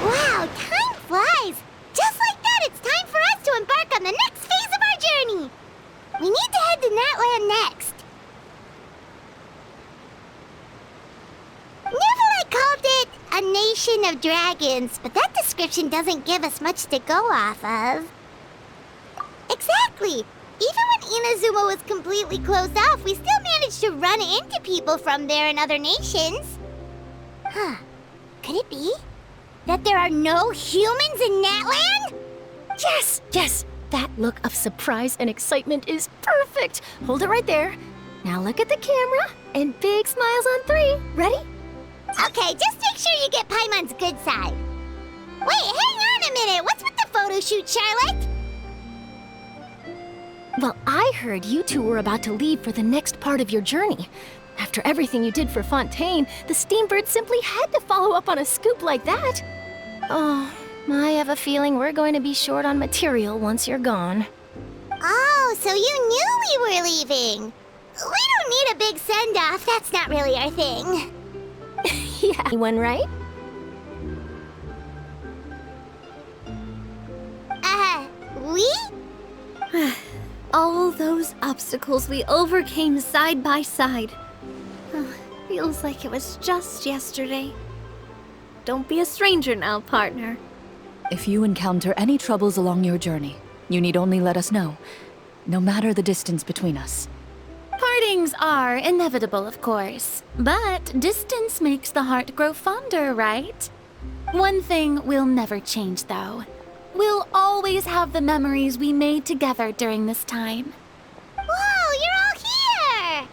Wow, time flies! Just like that, it's time for us to embark on the next phase of our journey! We need to head to Natland next. Neverland called it a nation of dragons, but that description doesn't give us much to go off of. Exactly! Even when Inazuma was completely closed off, we still managed to run into people from there in other nations. Huh. Could it be that there are no humans in Natland? Yes, yes! That look of surprise and excitement is perfect! Hold it right there. Now look at the camera, and big smiles on 3. Ready? Okay, just make sure you get Paimon's good side. Wait, hang on a minute! What's with the photo shoot, Charlotte? Well, I heard you two were about to leave for the next part of your journey. After everything you did for Fontaine, the Steambird simply had to follow up on a scoop like that. Oh, I have a feeling we're going to be short on material once you're gone. Oh, so you knew we were leaving. We don't need a big send-off. That's not really our thing. Yeah. Anyone, right? We? All those obstacles we overcame side by side. Feels like it was just yesterday. Don't be a stranger now, partner. If you encounter any troubles along your journey, you need only let us know, no matter the distance between us. Partings are inevitable, of course, but distance makes the heart grow fonder, right? One thing will never change, though. We'll always have the memories we made together during this time. Whoa, you're all here!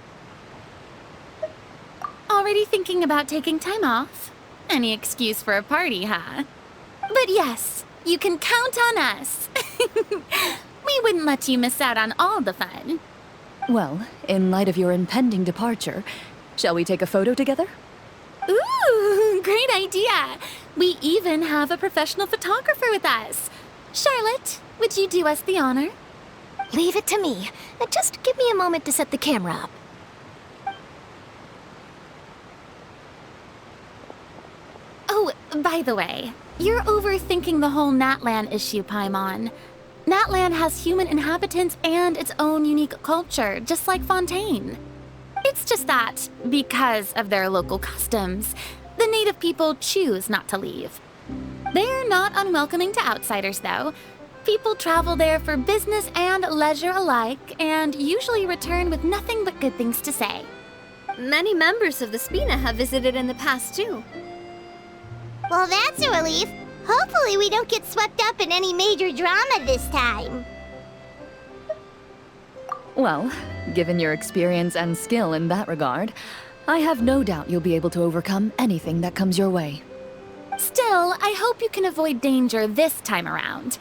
Already thinking about taking time off? Any excuse for a party, huh? But yes, you can count on us. We wouldn't let you miss out on all the fun. Well, in light of your impending departure, shall we take a photo together? Ooh, great idea! We even have a professional photographer with us. Charlotte, would you do us the honor? Leave it to me. Just give me a moment to set the camera up. Oh, by the way, you're overthinking the whole Natland issue, Paimon. Natland has human inhabitants and its own unique culture, just like Fontaine. It's just that, because of their local customs, the native people choose not to leave. They're not unwelcoming to outsiders, though. People travel there for business and leisure alike, and usually return with nothing but good things to say. Many members of the Spina have visited in the past, too. Well, that's a relief. Hopefully we don't get swept up in any major drama this time. Well, given your experience and skill in that regard, I have no doubt you'll be able to overcome anything that comes your way. Still, I hope you can avoid danger this time around.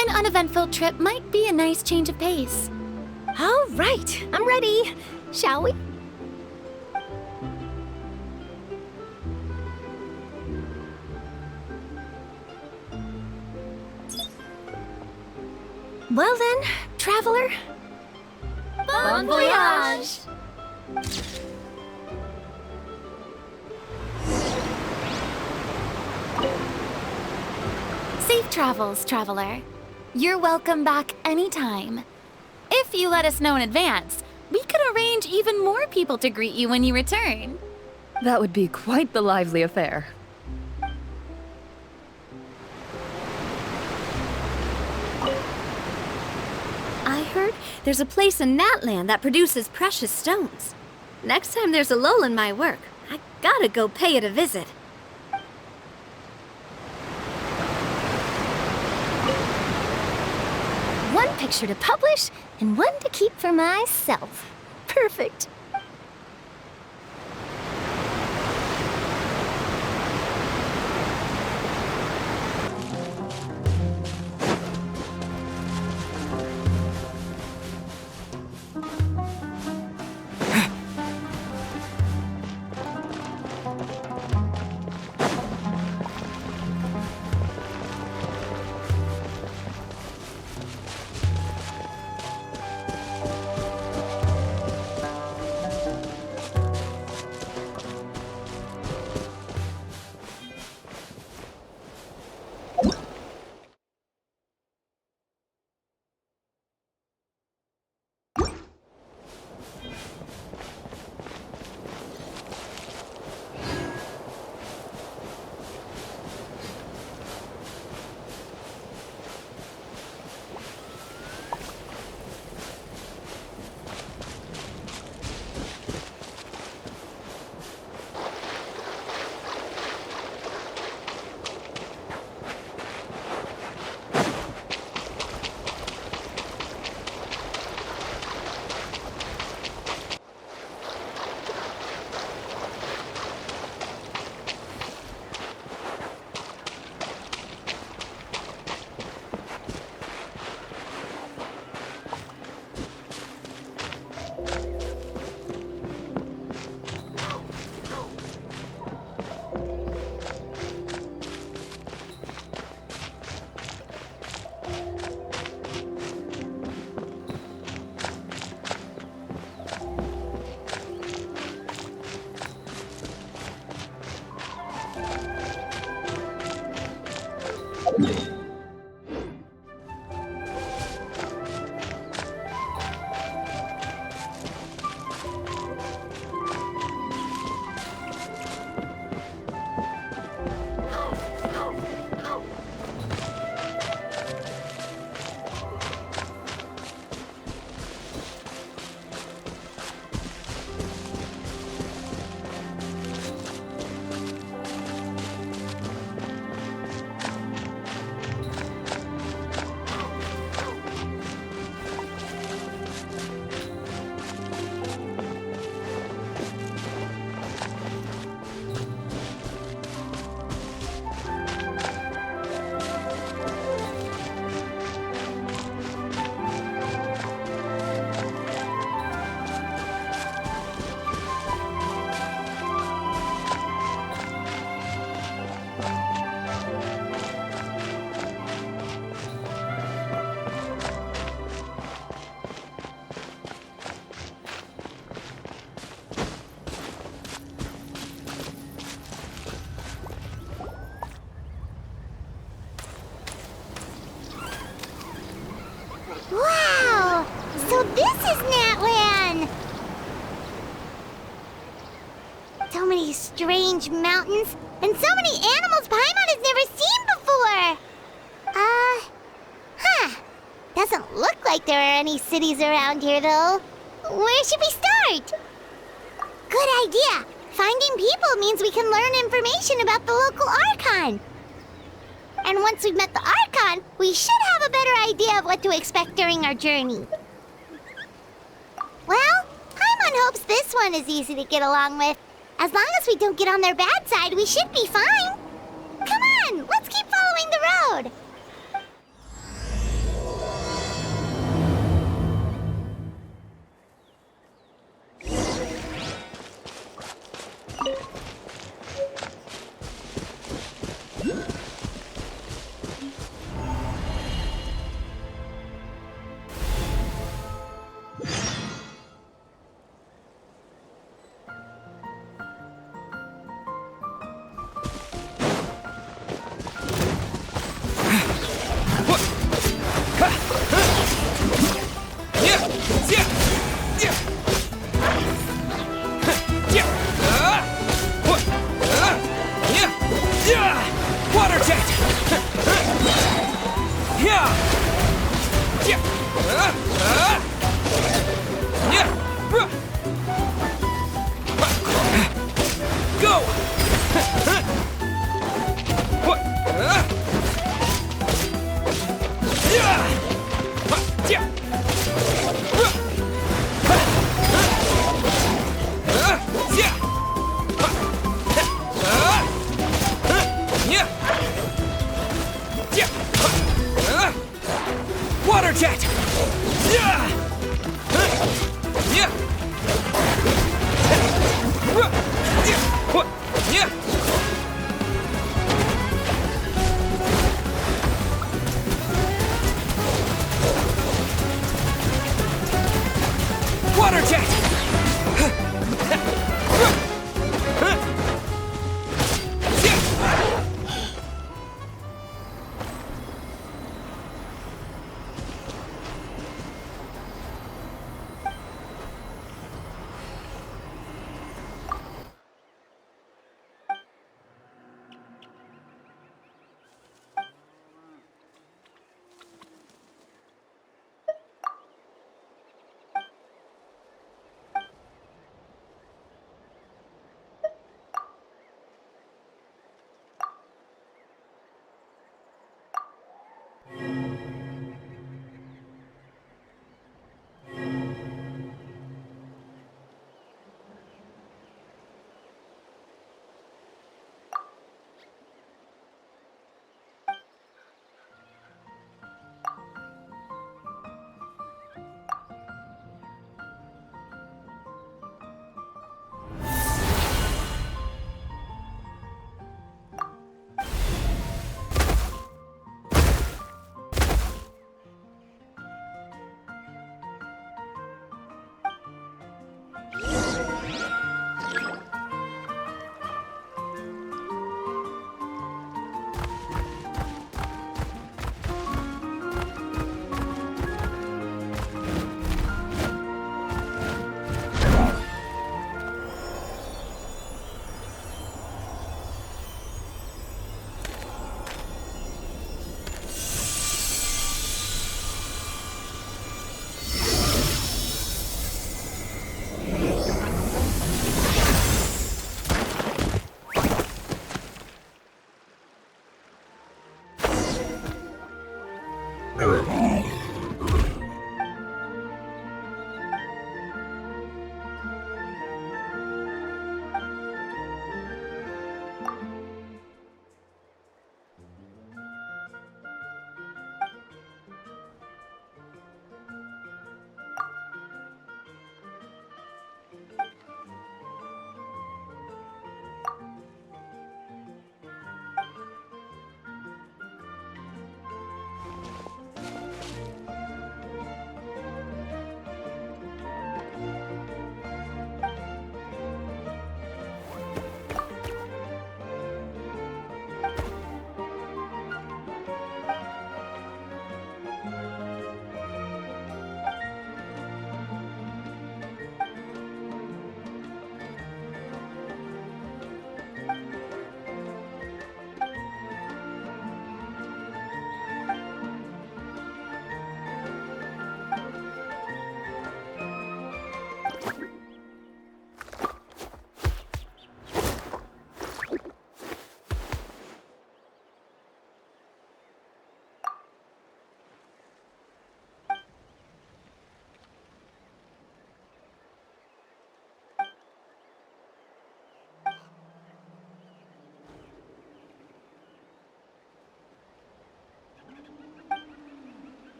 An uneventful trip might be a nice change of pace. All right, I'm ready. Shall we? Well then, traveler. Bon voyage! Safe travels, traveler. You're welcome back anytime. If you let us know in advance, we could arrange even more people to greet you when you return. That would be quite the lively affair. I heard there's a place in Natland that produces precious stones. Next time there's a lull in my work, I gotta go pay it a visit. One picture to publish and one to keep for myself. Perfect. So this is Natlan! So many strange mountains, and so many animals Paimon has never seen before! Doesn't look like there are any cities around here, though. Where should we start? Good idea! Finding people means we can learn information about the local Archon. And once we've met the Archon, we should have a better idea of what to expect during our journey. Well, Paimon hopes this one is easy to get along with. As long as we don't get on their bad side, we should be fine. Come on, let's keep following the road. Water jet! Water jet!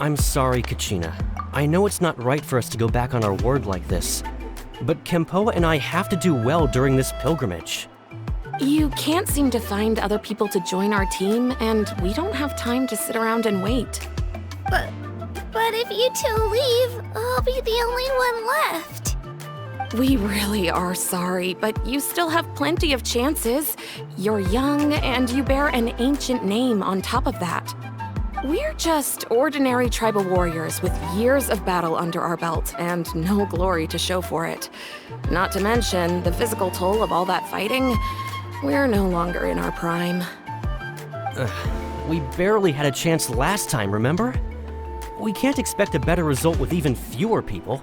I'm sorry, Kachina. I know it's not right for us to go back on our word like this, but Kempoa and I have to do well during this pilgrimage. You can't seem to find other people to join our team, and we don't have time to sit around and wait. But if you two leave, I'll be the only one left. We really are sorry, but you still have plenty of chances. You're young, and you bear an ancient name on top of that. We're just ordinary tribal warriors with years of battle under our belt and no glory to show for it. Not to mention the physical toll of all that fighting. We're no longer in our prime. We barely had a chance last time, remember? We can't expect a better result with even fewer people.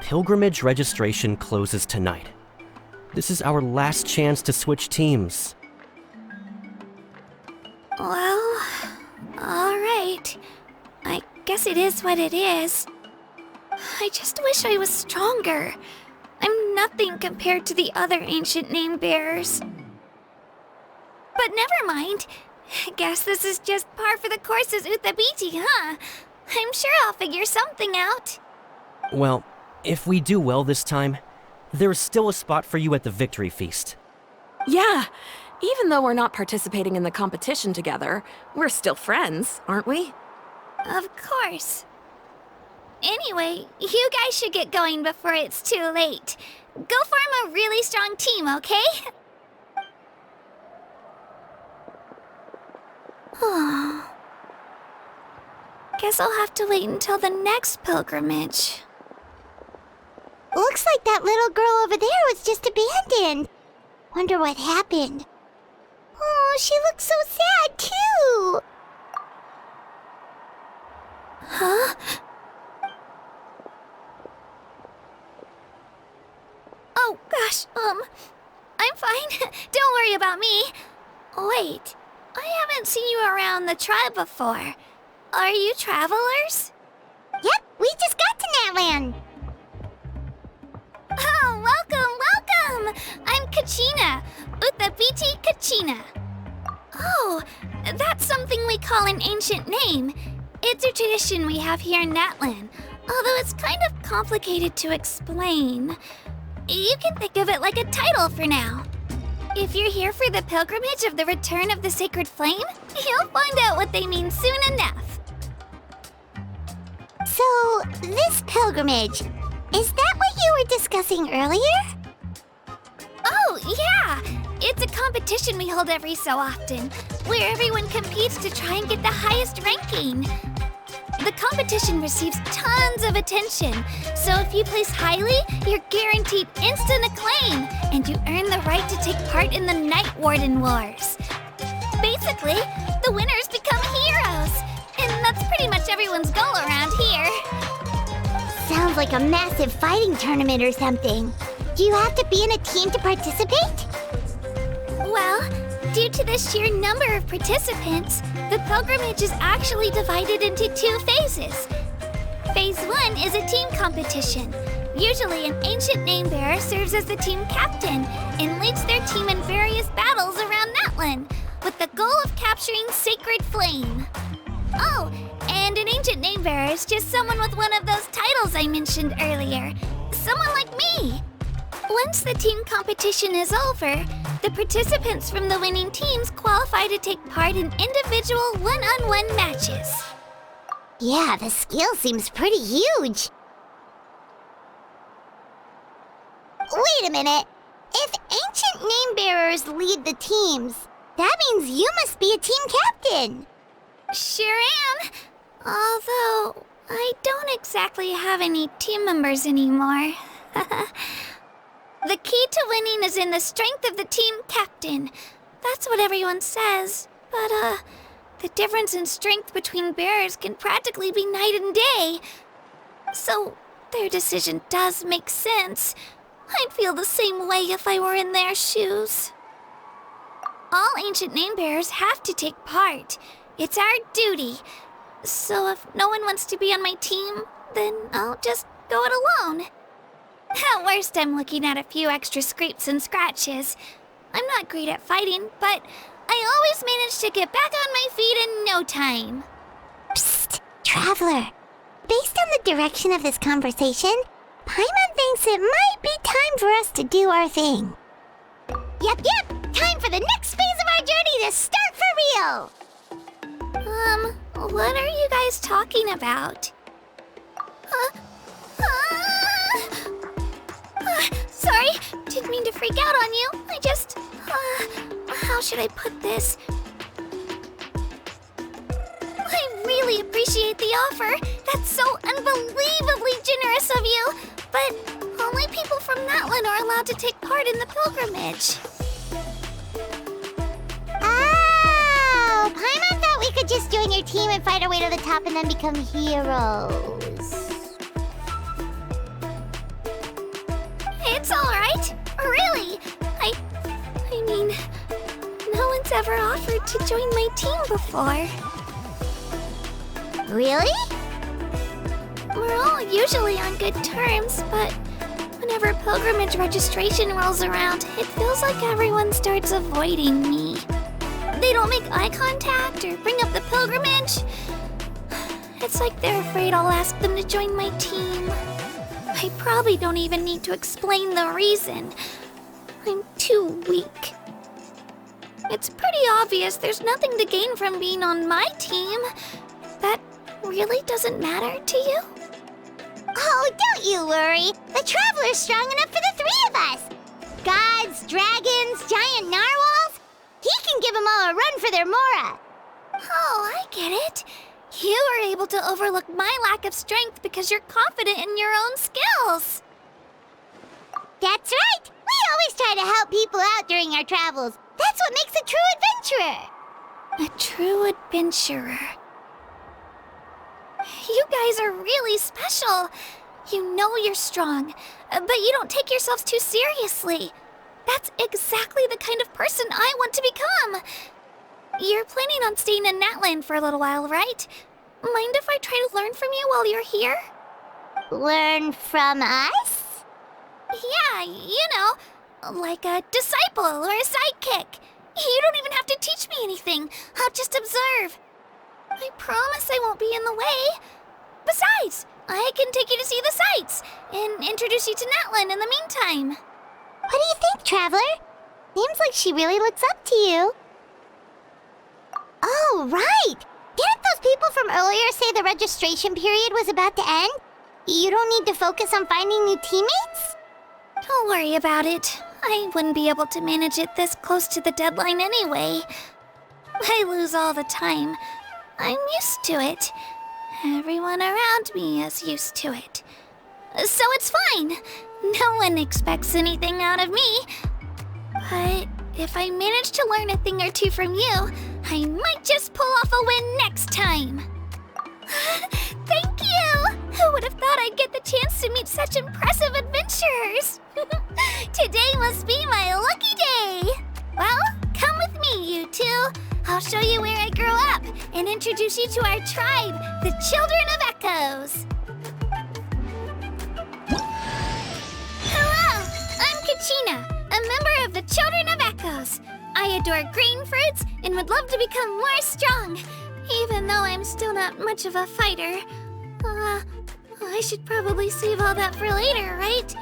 Pilgrimage registration closes tonight. This is our last chance to switch teams. Well, alright. I guess it is what it is. I just wish I was stronger. I'm nothing compared to the other ancient name bearers. But never mind. Guess this is just par for the course as Uthabiti, huh? I'm sure I'll figure something out. Well, if we do well this time, there's still a spot for you at the victory feast. Yeah, even though we're not participating in the competition together, we're still friends, aren't we? Of course. Anyway, you guys should get going before it's too late. Go form a really strong team, okay? Guess I'll have to wait until the next pilgrimage. Looks like that little girl over there was just abandoned. Wonder what happened. Oh, she looks so sad, too. Huh? Oh, gosh, I'm fine. Don't worry about me. Wait, I haven't seen you around the tribe before. Are you travelers? Yep, we just got to Natland. Oh, welcome! I'm Kachina, Uthabiti Kachina. Oh, that's something we call an ancient name. It's a tradition we have here in Natland, although it's kind of complicated to explain. You can think of it like a title for now. If you're here for the pilgrimage of the return of the sacred flame, you'll find out what they mean soon enough. So, this pilgrimage, is that what you were discussing earlier? Oh, yeah! It's a competition we hold every so often, where everyone competes to try and get the highest ranking. The competition receives tons of attention, so if you place highly, you're guaranteed instant acclaim, and you earn the right to take part in the Night Warden Wars. Basically, the winners become heroes, and that's pretty much everyone's goal around here. Sounds like a massive fighting tournament or something. Do you have to be in a team to participate? Well, due to the sheer number of participants, the pilgrimage is actually divided into 2 phases. Phase 1 is a team competition. Usually an ancient name-bearer serves as the team captain and leads their team in various battles around Natlan, with the goal of capturing Sacred Flame. Oh, and an ancient name-bearer is just someone with one of those titles I mentioned earlier. Someone like me. Once the team competition is over, the participants from the winning teams qualify to take part in individual one-on-one matches. Yeah, the scale seems pretty huge. Wait a minute. If ancient name-bearers lead the teams, that means you must be a team captain. Sure am. Although, I don't exactly have any team members anymore. The key to winning is in the strength of the team captain. That's what everyone says. But, the difference in strength between bearers can practically be night and day. So, their decision does make sense. I'd feel the same way if I were in their shoes. All ancient name bearers have to take part. It's our duty. So if no one wants to be on my team, then I'll just go it alone. At worst, I'm looking at a few extra scrapes and scratches. I'm not great at fighting, but I always manage to get back on my feet in no time. Psst, Traveler. Based on the direction of this conversation, Paimon thinks it might be time for us to do our thing. Yep. Time for the next phase of our journey to start for real. What are you guys talking about? Sorry, didn't mean to freak out on you. I just, how should I put this? I really appreciate the offer. That's so unbelievably generous of you. But only people from Natlan are allowed to take part in the pilgrimage. Oh, Paimon thought we could just join your team and fight our way to the top and then become heroes. It's all right. Really. I mean, no one's ever offered to join my team before. Really? We're all usually on good terms, but whenever pilgrimage registration rolls around, it feels like everyone starts avoiding me. They don't make eye contact or bring up the pilgrimage. It's like they're afraid I'll ask them to join my team. I probably don't even need to explain the reason. I'm too weak. It's pretty obvious there's nothing to gain from being on my team. That really doesn't matter to you? Oh, don't you worry. The Traveler's strong enough for the 3 of us. Gods, dragons, giant narwhals. He can give them all a run for their Mora. Oh, I get it. You were able to overlook my lack of strength because you're confident in your own skills. That's right. We always try to help people out during our travels. That's what makes a true adventurer. A true adventurer. You guys are really special. You know you're strong, but you don't take yourselves too seriously. That's exactly the kind of person I want to become. You're planning on staying in Natlan for a little while, right? Mind if I try to learn from you while you're here? Learn from us? Yeah, you know, like a disciple or a sidekick. You don't even have to teach me anything. I'll just observe. I promise I won't be in the way. Besides, I can take you to see the sights and introduce you to Natlan in the meantime. What do you think, Traveler? Seems like she really looks up to you. Oh, right! Didn't those people from earlier say the registration period was about to end? You don't need to focus on finding new teammates? Don't worry about it. I wouldn't be able to manage it this close to the deadline anyway. I lose all the time. I'm used to it. Everyone around me is used to it. So it's fine. No one expects anything out of me. But if I manage to learn a thing or two from you, I might just pull off a win next time. Thank you! Who would have thought I'd get the chance to meet such impressive adventurers? Today must be my lucky day. Well, come with me, you two. I'll show you where I grew up and introduce you to our tribe, the Children of Echoes. Hello, I'm Kachina, a member of the Children of Echoes. I adore green fruits and would love to become more strong, even though I'm still not much of a fighter. I should probably save all that for later, right?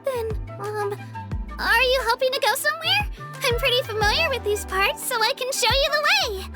Then, are you hoping to go somewhere? I'm pretty familiar with these parts, so I can show you the way.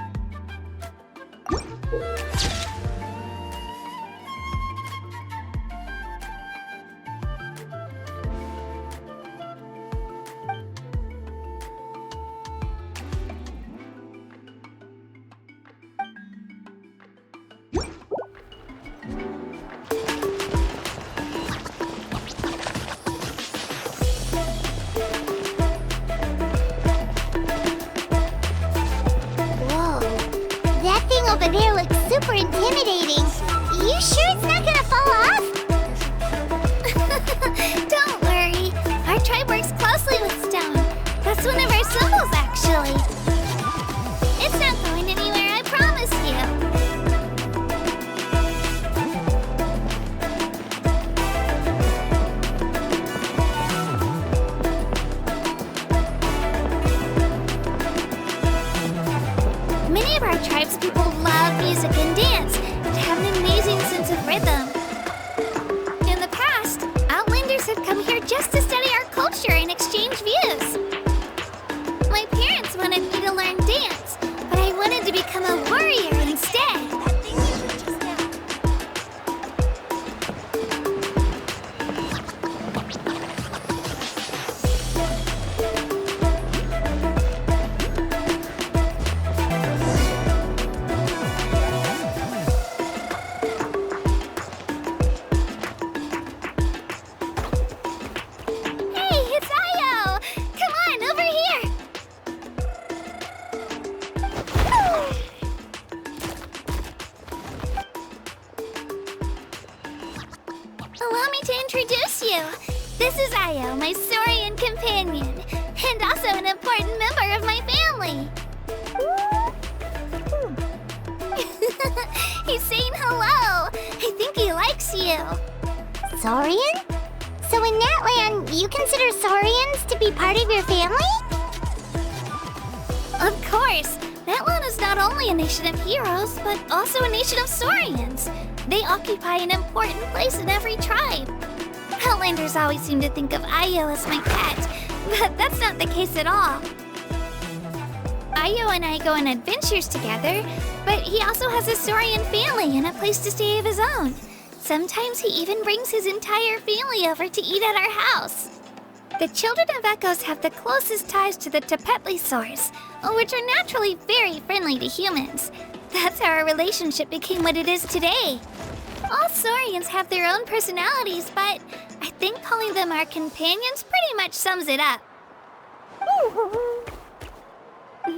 Over there looks super intimidating. You sure it's not gonna fall off? Don't worry. Our tribe works closely with stone. That's one of our symbols, actually. It's not going anywhere, I promise you. Many of our tribes people love music and dance and have an amazing sense of rhythm. In the past, Outlanders have come here just to study our culture and exchange views. My parents wanted me to learn dance, but I wanted to become a warrior instead. Allow me to introduce you. This is Io, my Saurian companion, and also an important member of my family. He's saying hello. I think he likes you. Saurian? So in Natlan, you consider Saurians to be part of your family? Of course. Natlan is not only a nation of heroes, but also a nation of Saurians. They occupy an important place in every tribe. Outlanders always seem to think of Io as my pet, but that's not the case at all. Io and I go on adventures together, but he also has a Saurian family and a place to stay of his own. Sometimes he even brings his entire family over to eat at our house. The Children of Echoes have the closest ties to the Tepetlisaurs, which are naturally very friendly to humans. That's how our relationship became what it is today. All Saurians have their own personalities, but I think calling them our companions pretty much sums it up.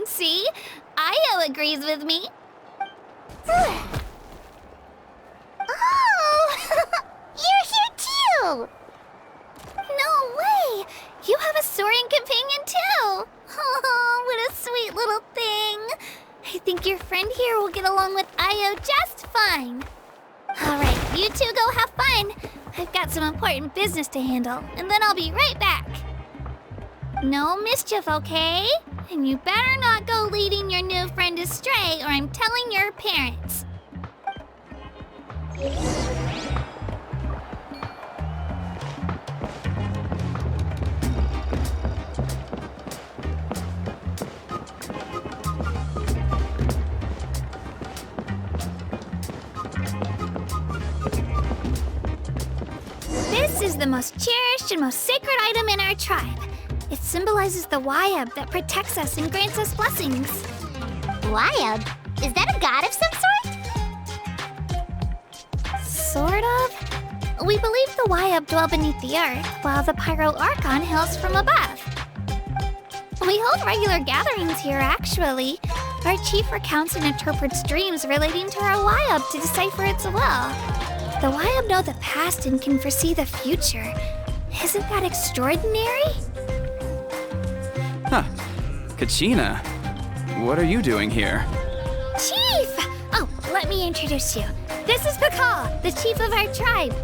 See? Io agrees with me. Oh! You're here too! No way! You have a Saurian companion too! Oh, what a sweet little thing! I think your friend here will get along with Io just fine. Alright, you two go have fun. I've got some important business to handle, and then I'll be right back. No mischief, okay? And you better not go leading your new friend astray, or I'm telling your parents. This is the most cherished and most sacred item in our tribe. It symbolizes the Wayab that protects us and grants us blessings. Wayab? Is that a god of some sort? sort of. We believe the Wyab dwell beneath the earth, while the Pyro Archon hails from above. We hold regular gatherings here, actually. Our chief recounts and interprets dreams relating to our Wyab to decipher its will. The Wyab know the past and can foresee the future. Isn't that extraordinary? Huh. Kachina, what are you doing here? Chief! Oh, let me introduce you. This is Pakal, the chief of our tribe.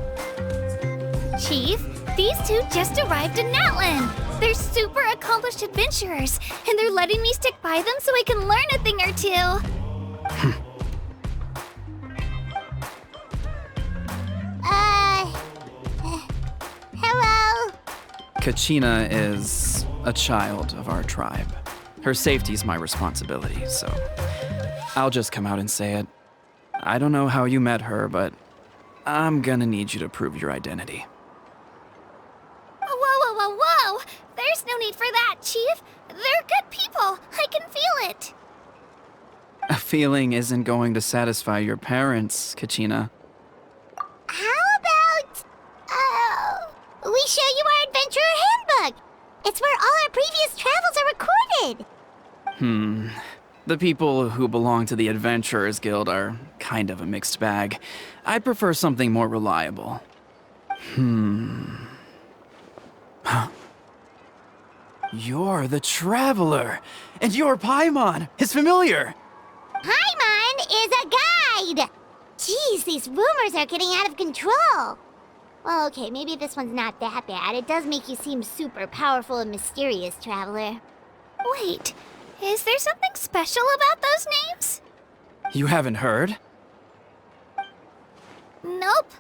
Chief, these two just arrived in Natlan. They're super accomplished adventurers, and they're letting me stick by them so I can learn a thing or two. Hello? Kachina is a child of our tribe. Her safety's my responsibility, so I'll just come out and say it. I don't know how you met her, but I'm gonna need you to prove your identity. Whoa! There's no need for that, Chief. They're good people. I can feel it. A feeling isn't going to satisfy your parents, Kachina. How about, we show you our adventurer handbook? It's where all our previous travels are recorded. The people who belong to the Adventurers Guild are kind of a mixed bag. I'd prefer something more reliable. You're the Traveler, and you're Paimon, his familiar. Paimon is a guide! Jeez, these rumors are getting out of control. Well, okay, maybe this one's not that bad. It does make you seem super powerful and mysterious, Traveler. Wait, is there something special about those names? You haven't heard? Nope.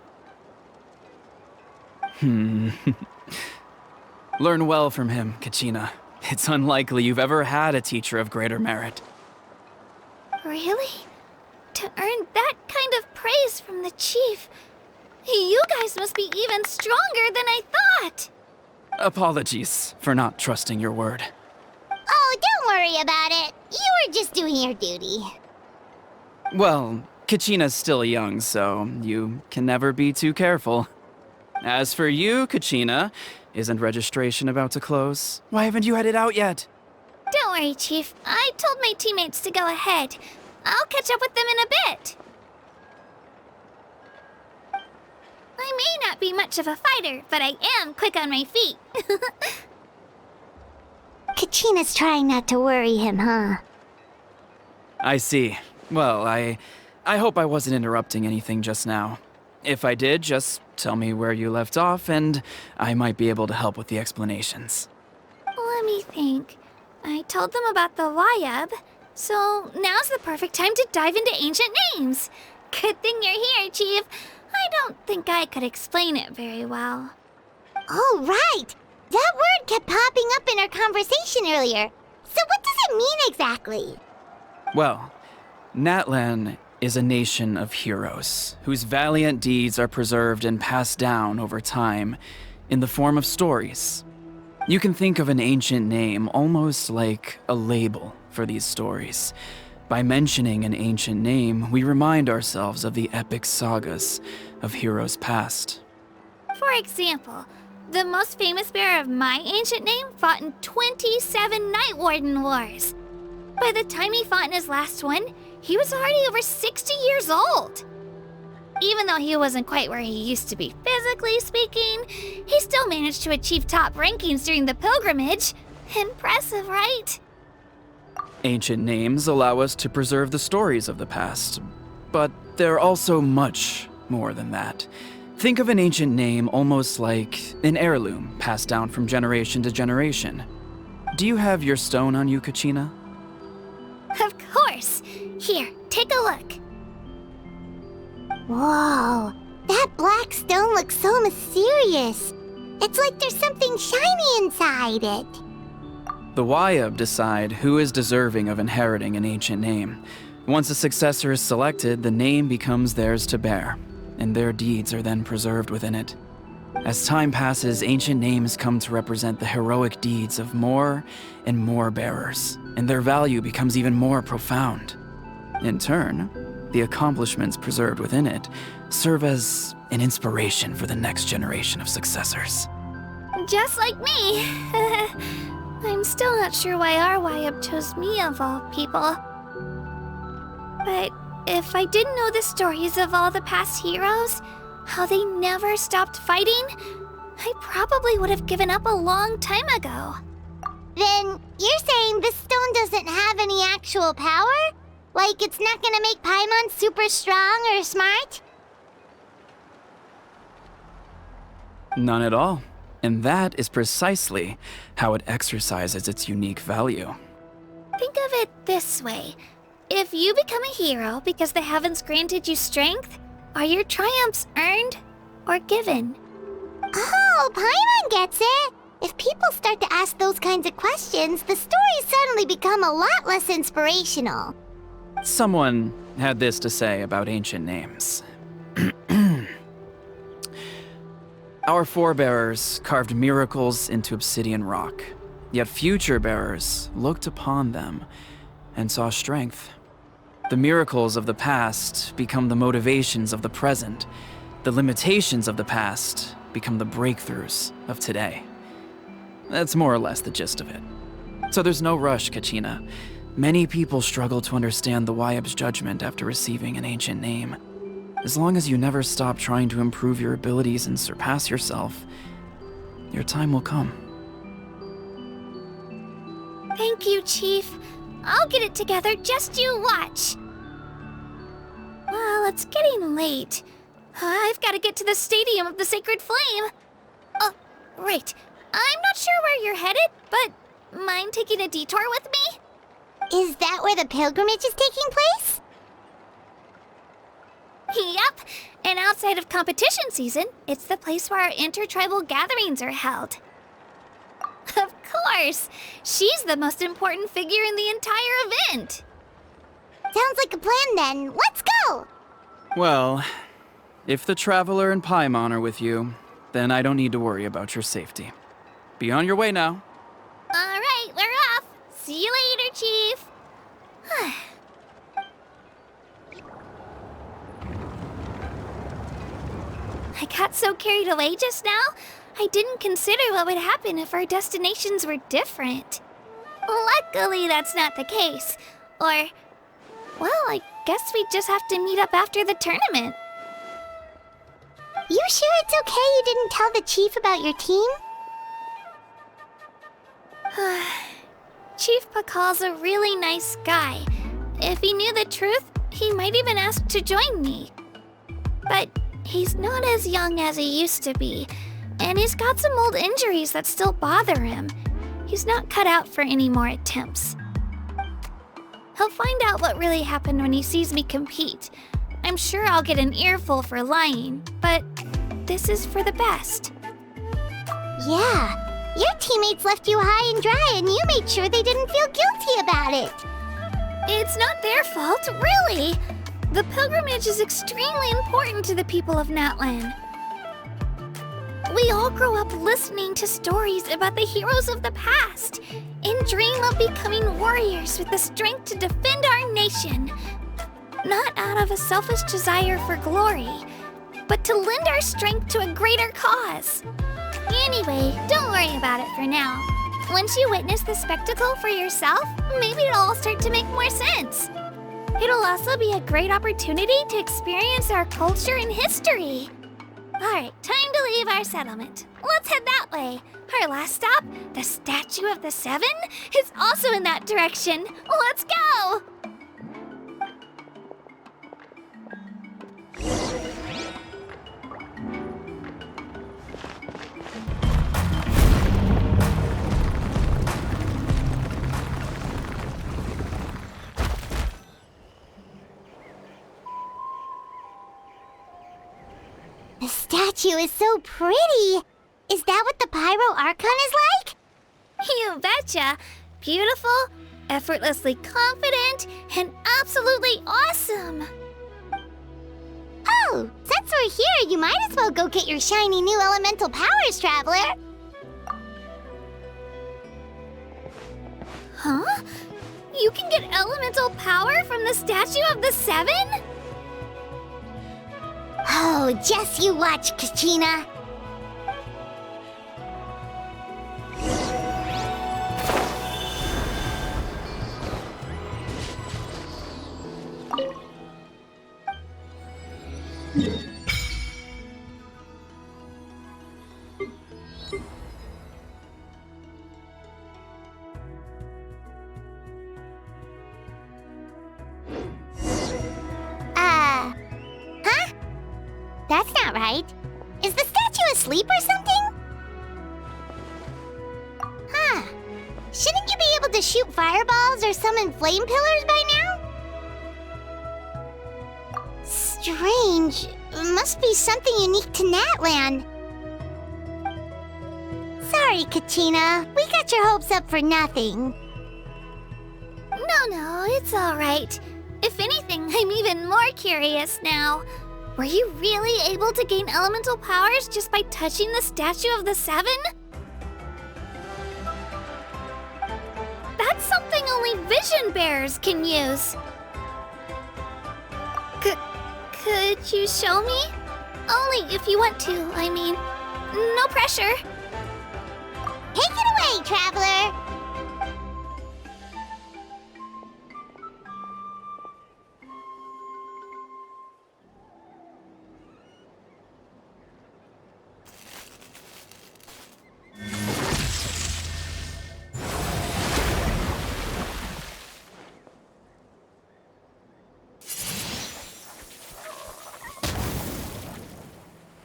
Learn well from him, Kachina. It's unlikely you've ever had a teacher of greater merit. Really? To earn that kind of praise from the chief, you guys must be even stronger than I thought. Apologies for not trusting your word. Oh, don't worry about it. You were just doing your duty. Well, Kachina's still young, so you can never be too careful. As for you, Kachina, isn't registration about to close? Why haven't you headed out yet? Don't worry, Chief. I told my teammates to go ahead. I'll catch up with them in a bit. I may not be much of a fighter, but I am quick on my feet. Kachina's trying not to worry him, huh? I see. Well, I hope I wasn't interrupting anything just now. If I did, just tell me where you left off, and I might be able to help with the explanations. Let me think. I told them about the Wyab, so now's the perfect time to dive into ancient names. Good thing you're here, Chief. I don't think I could explain it very well. Oh, right! That word kept popping up in our conversation earlier. So what does it mean exactly? Well, Natlan is a nation of heroes whose valiant deeds are preserved and passed down over time in the form of stories. You can think of an ancient name almost like a label for these stories. By mentioning an ancient name, we remind ourselves of the epic sagas of heroes past. For example, the most famous bearer of my ancient name fought in 27 Night Warden Wars. By the time he fought in his last one, he was already over 60 years old. Even though he wasn't quite where he used to be physically speaking, he still managed to achieve top rankings during the pilgrimage. Impressive, right? Ancient names allow us to preserve the stories of the past, but they're also much more than that. Think of an ancient name almost like an heirloom passed down from generation to generation. Do you have your stone on you, Kachina? Of course. Here, take a look. Whoa, that black stone looks so mysterious. It's like there's something shiny inside it. The Wyab decide who is deserving of inheriting an ancient name. Once a successor is selected, the name becomes theirs to bear, and their deeds are then preserved within it. As time passes, ancient names come to represent the heroic deeds of more and more bearers, and their value becomes even more profound. In turn, the accomplishments preserved within it serve as an inspiration for the next generation of successors. Just like me. I'm still not sure why our YUB chose me of all people. But if I didn't know the stories of all the past heroes, how they never stopped fighting, I probably would have given up a long time ago. Then you're saying this stone doesn't have any actual power? Like it's not gonna make Paimon super strong or smart? None at all. And that is precisely how it exercises its unique value. Think of it this way. If you become a hero because the heavens granted you strength, are your triumphs earned or given? Oh, Paimon gets it! If people start to ask those kinds of questions, the stories suddenly become a lot less inspirational. Someone had this to say about ancient names. Our forebears carved miracles into obsidian rock, yet future bearers looked upon them and saw strength. The miracles of the past become the motivations of the present. The limitations of the past become the breakthroughs of today. That's more or less the gist of it. So there's no rush, Kachina. Many people struggle to understand the YUB's judgment after receiving an ancient name. As long as you never stop trying to improve your abilities and surpass yourself, your time will come. Thank you, Chief. I'll get it together, just you watch. Well, it's getting late. I've got to get to the Stadium of the Sacred Flame. Oh, right. I'm not sure where you're headed, but mind taking a detour with me? Is that where the pilgrimage is taking place? Yep, and outside of competition season, it's the place where our intertribal gatherings are held. Of course! She's the most important figure in the entire event! Sounds like a plan then. Let's go! Well, if the Traveler and Paimon are with you, then I don't need to worry about your safety. Be on your way now. Alright, we're off! See you later, Chief! I got so carried away just now, I didn't consider what would happen if our destinations were different. Luckily, that's not the case. Or, well, I guess we just have to meet up after the tournament. You sure it's okay you didn't tell the chief about your team? Chief Pakal's a really nice guy. If he knew the truth, he might even ask to join me. But he's not as young as he used to be, and he's got some old injuries that still bother him. He's not cut out for any more attempts. He'll find out what really happened when he sees me compete. I'm sure I'll get an earful for lying, but this is for the best. Yeah, your teammates left you high and dry and you made sure they didn't feel guilty about it. It's not their fault, really. The pilgrimage is extremely important to the people of Natlan. We all grow up listening to stories about the heroes of the past and dream of becoming warriors with the strength to defend our nation. Not out of a selfish desire for glory, but to lend our strength to a greater cause. Anyway, don't worry about it for now. Once you witness the spectacle for yourself, maybe it'll all start to make more sense. It'll also be a great opportunity to experience our culture and history. Alright, time to leave our settlement. Let's head that way. Our last stop, the Statue of the Seven, is also in that direction. Let's go! The statue is so pretty. Is that what the Pyro Archon is like? You betcha. Beautiful, effortlessly confident, and absolutely awesome. Oh, since we're here, you might as well go get your shiny new elemental powers, Traveler. Huh? You can get elemental power from the Statue of the Seven? Oh, just you watch, Kachina. Huh? That's not right. Is the statue asleep or something? Huh. Shouldn't you be able to shoot fireballs or summon flame pillars by now? Strange. Must be something unique to Natlan. Sorry, Kachina. We got your hopes up for nothing. No, it's all right. If anything, I'm even more curious now. Were you really able to gain elemental powers just by touching the Statue of the Seven? That's something only vision bearers can use. Could you show me? Only if you want to, I mean. No pressure. Take it away, Traveler!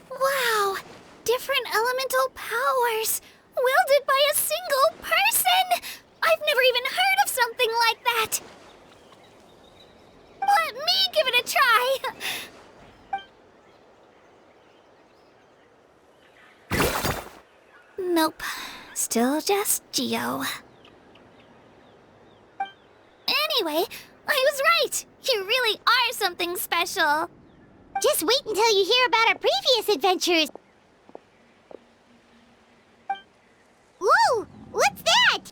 Wow! Different elemental powers! Wielded by a single person! I've never even heard of something like that! Let me give it a try! Nope. Still just Geo. Anyway, I was right! You really are something special! Just wait until you hear about our previous adventures. Whoa! What's that?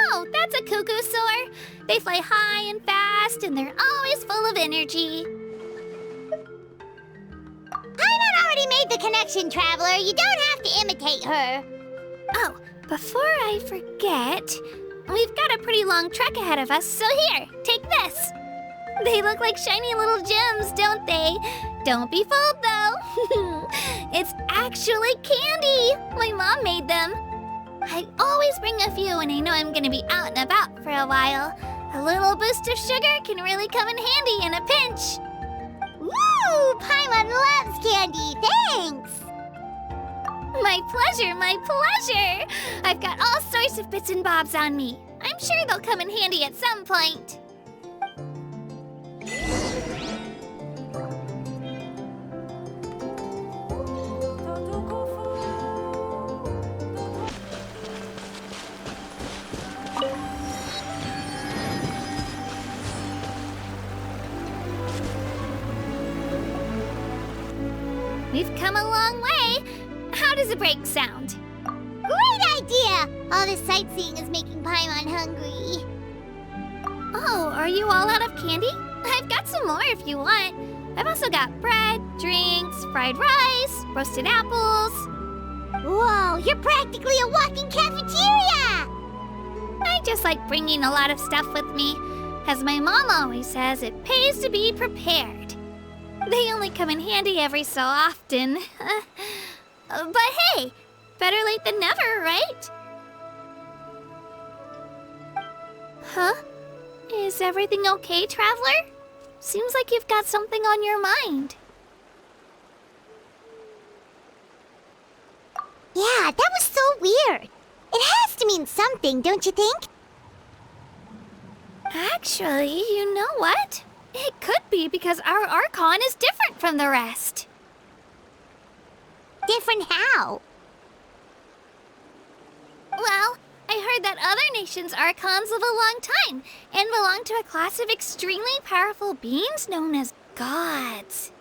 Oh, that's a cuckoo soar. They fly high and fast, and they're always full of energy. Paimon already made the connection, Traveler. You don't have to imitate her. Oh, before I forget, we've got a pretty long trek ahead of us, so here, take this. They look like shiny little gems, don't they? Don't be fooled, though. It's actually candy. My mom made them. I always bring a few when I know I'm gonna be out and about for a while. A little boost of sugar can really come in handy in a pinch. Woo! Paimon loves candy. Thanks. My pleasure, my pleasure. I've got all sorts of bits and bobs on me. I'm sure they'll come in handy at some point. We've come a long way. How does a break sound? Great idea! All this sightseeing is making Paimon hungry. Oh, are you all out of candy? I've got some more if you want. I've also got bread, drinks, fried rice, roasted apples. Whoa, you're practically a walking cafeteria! I just like bringing a lot of stuff with me. As my mom always says, it pays to be prepared. They only come in handy every so often. But hey, better late than never, right? Huh? Is everything okay, Traveler? Seems like you've got something on your mind. Yeah, that was so weird. It has to mean something, don't you think? Actually, you know what? It could be because our Archon is different from the rest. Different how? Well, I heard that other nations' Archons live a long time and belong to a class of extremely powerful beings known as gods.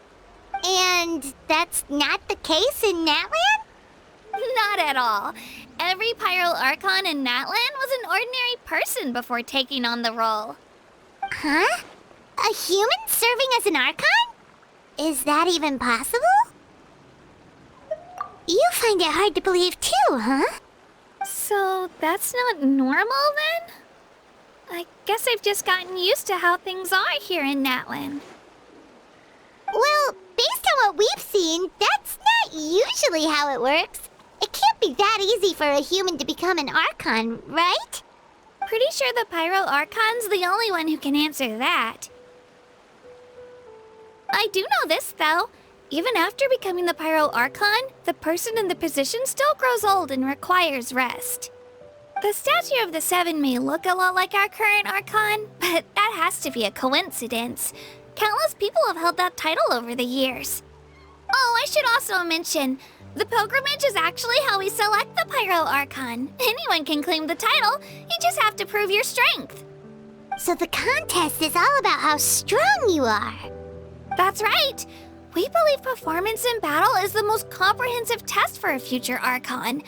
And that's not the case in Natlan? Not at all. Every Pyro Archon in Natlan was an ordinary person before taking on the role. Huh? A human serving as an Archon? Is that even possible? You find it hard to believe too, huh? So that's not normal then? I guess I've just gotten used to how things are here in Natlan. Well, based on what we've seen, that's not usually how it works. It can't be that easy for a human to become an Archon, right? Pretty sure the Pyro Archon's the only one who can answer that. I do know this, though. Even after becoming the Pyro Archon, the person in the position still grows old and requires rest. The statue of the Seven may look a lot like our current Archon, but that has to be a coincidence. Countless people have held that title over the years. Oh, I should also mention, the pilgrimage is actually how we select the Pyro Archon. Anyone can claim the title, you just have to prove your strength. So the contest is all about how strong you are. That's right. We believe performance in battle is the most comprehensive test for a future Archon.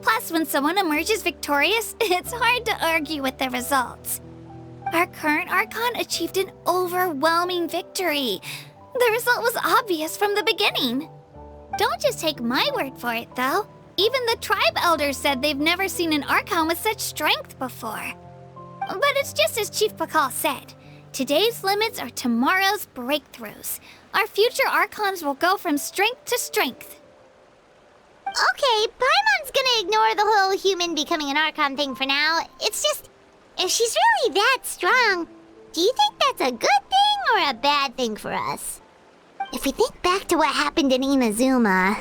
Plus, when someone emerges victorious, it's hard to argue with the results. Our current Archon achieved an overwhelming victory. The result was obvious from the beginning. Don't just take my word for it, though. Even the tribe elders said they've never seen an Archon with such strength before. But it's just as Chief Pakal said. Today's limits are tomorrow's breakthroughs. Our future Archons will go from strength to strength. Okay, Paimon's gonna ignore the whole human becoming an Archon thing for now. It's just, if she's really that strong, do you think that's a good thing or a bad thing for us? If we think back to what happened in Inazuma...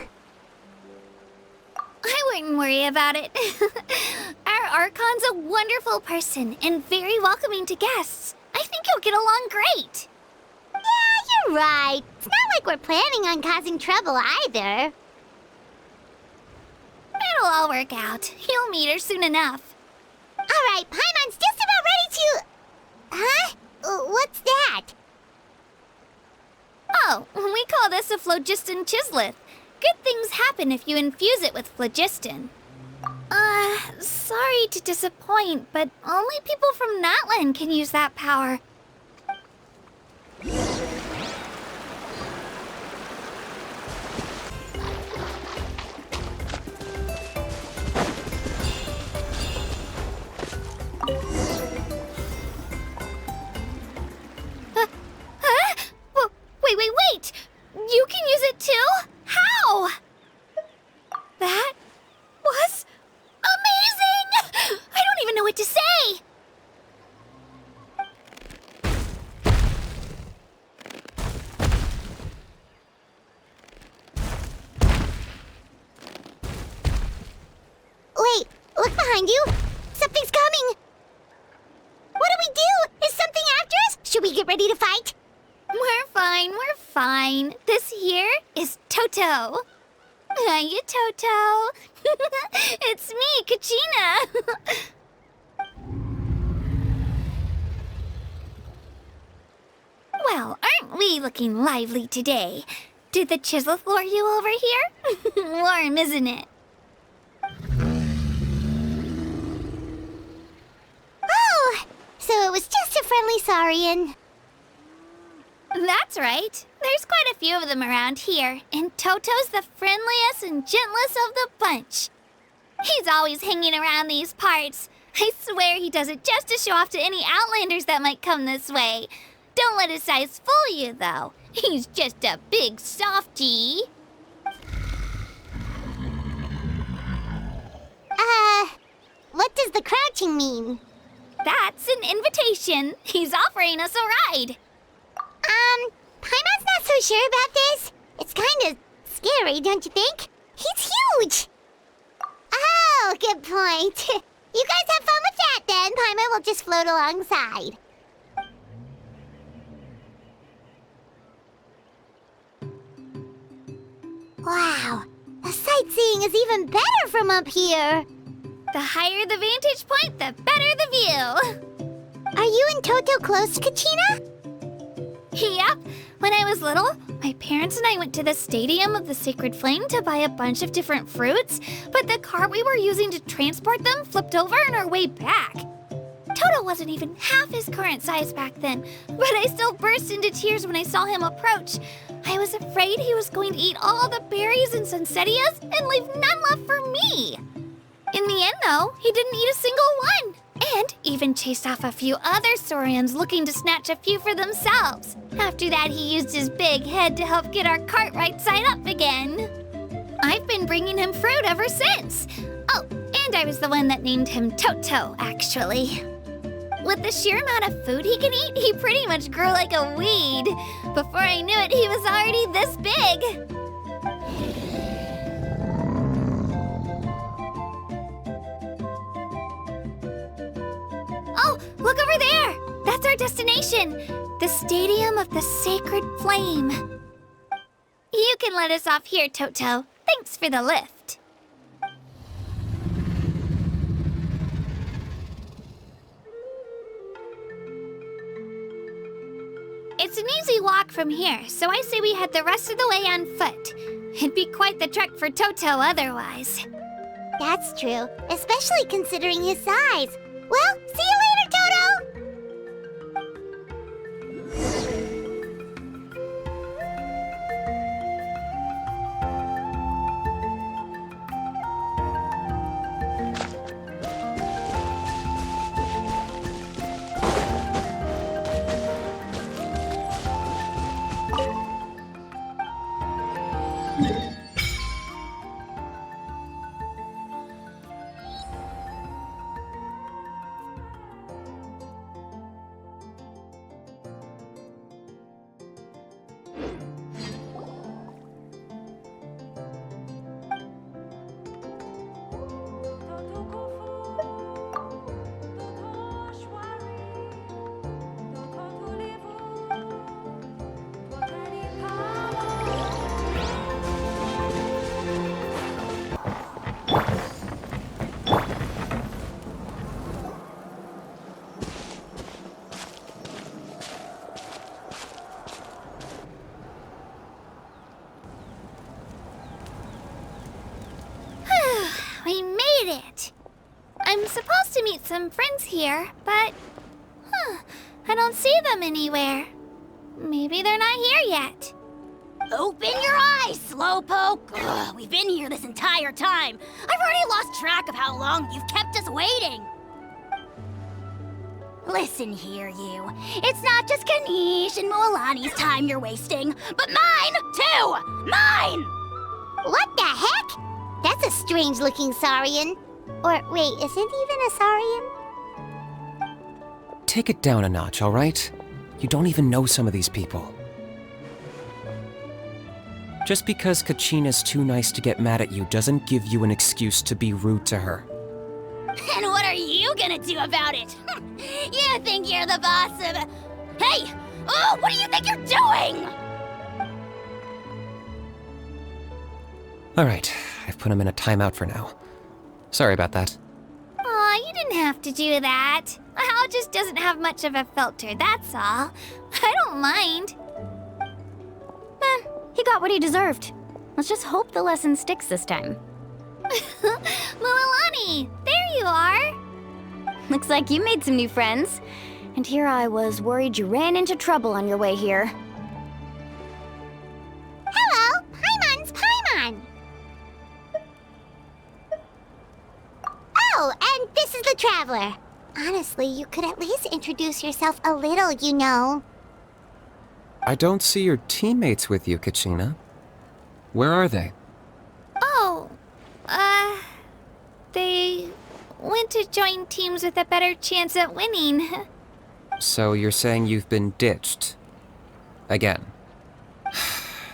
I wouldn't worry about it. Our Archon's a wonderful person and very welcoming to guests. I think you'll get along great. Yeah, you're right. It's not like we're planning on causing trouble either. It'll all work out. You'll meet her soon enough. All right, Paimon's just about ready to... Huh? What's that? Oh, we call this a phlogiston chisleth. Good things happen if you infuse it with phlogiston. Sorry to disappoint, but only people from Natlan can use that power. Wait! You can use it too? How? That was amazing! I don't even know what to say! Wait, look behind you! Something's coming! What do we do? Is something after us? Should we get ready to fight? We're fine. This here is Toto. Hiya, Toto. It's me, Kachina. Well, aren't we looking lively today? Did the Chisleth lure you over here? Warm, isn't it? Oh, so it was just a friendly Saurian. That's right. There's quite a few of them around here, and Toto's the friendliest and gentlest of the bunch. He's always hanging around these parts. I swear he does it just to show off to any Outlanders that might come this way. Don't let his size fool you, though. He's just a big softie. What does the crouching mean? That's an invitation. He's offering us a ride. Paimon's not so sure about this. It's kind of scary, don't you think? He's huge! Oh, good point. You guys have fun with that then. Paimon will just float alongside. Wow, the sightseeing is even better from up here. The higher the vantage point, the better the view. Are you and Toto close, Kachina? Yep. When I was little, my parents and I went to the Stadium of the Sacred Flame to buy a bunch of different fruits, but the cart we were using to transport them flipped over on our way back. Toto wasn't even half his current size back then, but I still burst into tears when I saw him approach. I was afraid he was going to eat all the berries and sunsettias and leave none left for me. In the end, though, he didn't eat a single one, and even chased off a few other Saurians looking to snatch a few for themselves. After that, he used his big head to help get our cart right side up again. I've been bringing him fruit ever since. Oh, and I was the one that named him Toto, actually. With the sheer amount of food he can eat, he pretty much grew like a weed. Before I knew it, he was already this big. Oh, look over there! That's our destination, the Stadium of the Sacred Flame. You can let us off here, Toto. Thanks for the lift. It's an easy walk from here, so I say we head the rest of the way on foot. It'd be quite the trek for Toto otherwise. That's true, especially considering his size. Well, see you later, Toto! We made it! I'm supposed to meet some friends here, but... I don't see them anywhere. Maybe they're not here yet. Open your eyes, Slowpoke! Ugh, we've been here this entire time. I've already lost track of how long you've kept us waiting. Listen here, you. It's not just Kanish and Moalani's time you're wasting, but mine, too! Mine! What the heck? That's a strange-looking Saurian. Or, wait, is it even a Saurian? Take it down a notch, all right? You don't even know some of these people. Just because Kachina's too nice to get mad at you doesn't give you an excuse to be rude to her. And what are you gonna do about it? You think you're the boss of... Hey! Oh, what do you think you're doing? All right, I've put him in a timeout for now. Sorry about that. Aw, you didn't have to do that. Hal just doesn't have much of a filter, that's all. I don't mind. He got what he deserved. Let's just hope the lesson sticks this time. Moalani, there you are. Looks like you made some new friends. And here I was worried you ran into trouble on your way here. Hello, Paimon's Paimon. Oh, and this is the Traveler. Honestly, you could at least introduce yourself a little, you know. I don't see your teammates with you, Kachina. Where are they? Oh, they went to join teams with a better chance at winning. So you're saying you've been ditched? Again.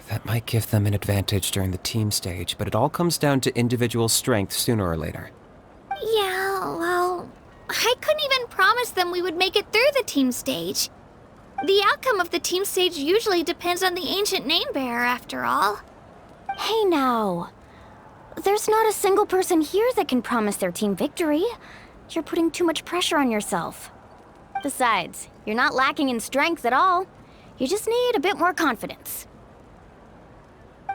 That might give them an advantage during the team stage, but it all comes down to individual strength sooner or later. Yeah, well, I couldn't even promise them we would make it through the team stage. The outcome of the team stage usually depends on the ancient name bearer, after all. Hey now. There's not a single person here that can promise their team victory. You're putting too much pressure on yourself. Besides, you're not lacking in strength at all. You just need a bit more confidence.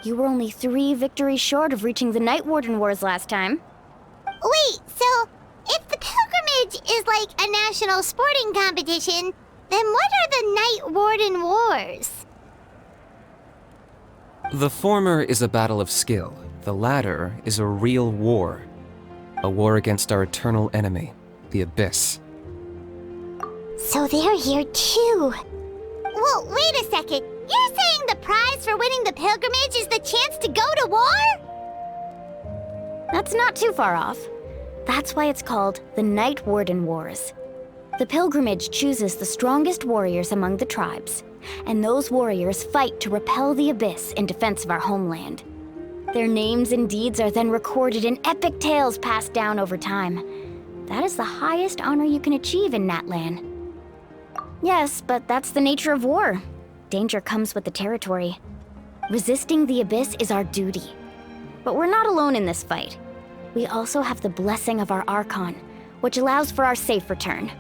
You were only 3 victories short of reaching the Night Warden Wars last time. Wait, so if the pilgrimage is like a national sporting competition, then what are the Night Warden Wars? The former is a battle of skill. The latter is a real war. A war against our eternal enemy, the Abyss. So they're here too. Well, wait a second. You're saying the prize for winning the pilgrimage is the chance to go to war? That's not too far off. That's why it's called the Night Warden Wars. The pilgrimage chooses the strongest warriors among the tribes, and those warriors fight to repel the Abyss in defense of our homeland. Their names and deeds are then recorded in epic tales passed down over time. That is the highest honor you can achieve in Natlan. Yes, but that's the nature of war. Danger comes with the territory. Resisting the Abyss is our duty. But we're not alone in this fight. We also have the blessing of our Archon, which allows for our safe return.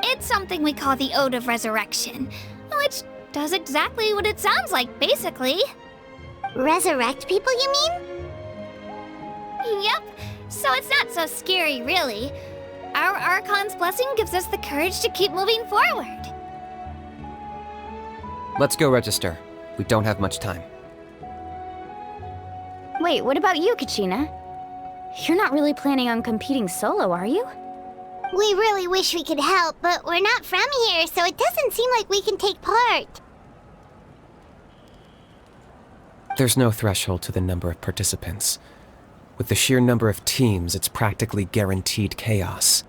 It's something we call the Ode of Resurrection, which does exactly what it sounds like, basically. Resurrect people, you mean? Yep, so it's not so scary, really. Our Archon's blessing gives us the courage to keep moving forward. Let's go register. We don't have much time. Wait, what about you, Kachina? You're not really planning on competing solo, are you? We really wish we could help, but we're not from here, so it doesn't seem like we can take part. There's no threshold to the number of participants. With the sheer number of teams, it's practically guaranteed chaos.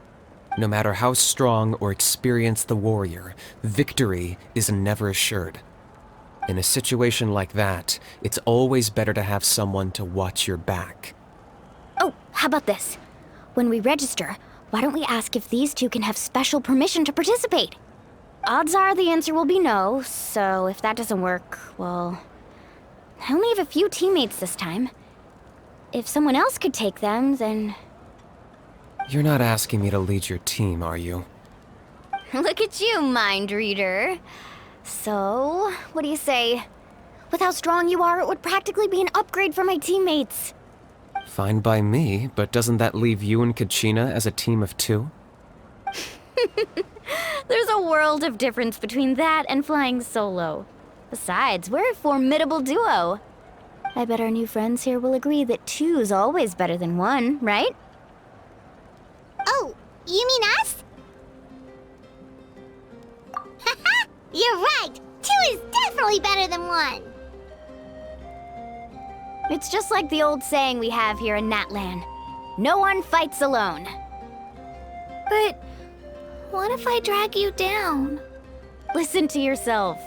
No matter how strong or experienced the warrior, victory is never assured. In a situation like that, it's always better to have someone to watch your back. Oh, how about this? When we register, why don't we ask if these two can have special permission to participate? Odds are the answer will be no, so if that doesn't work, well... I only have a few teammates this time. If someone else could take them, then... You're not asking me to lead your team, are you? Look at you, mind reader. So, what do you say? With how strong you are, it would practically be an upgrade for my teammates. Fine by me, but doesn't that leave you and Kachina as a team of 2? There's a world of difference between that and flying solo. Besides, we're a formidable duo. I bet our new friends here will agree that 2's always better than 1, right? Oh, you mean us? Haha, you're right. 2 is definitely better than 1. It's just like the old saying we have here in Natlan. No one fights alone. But what if I drag you down? Listen to yourself.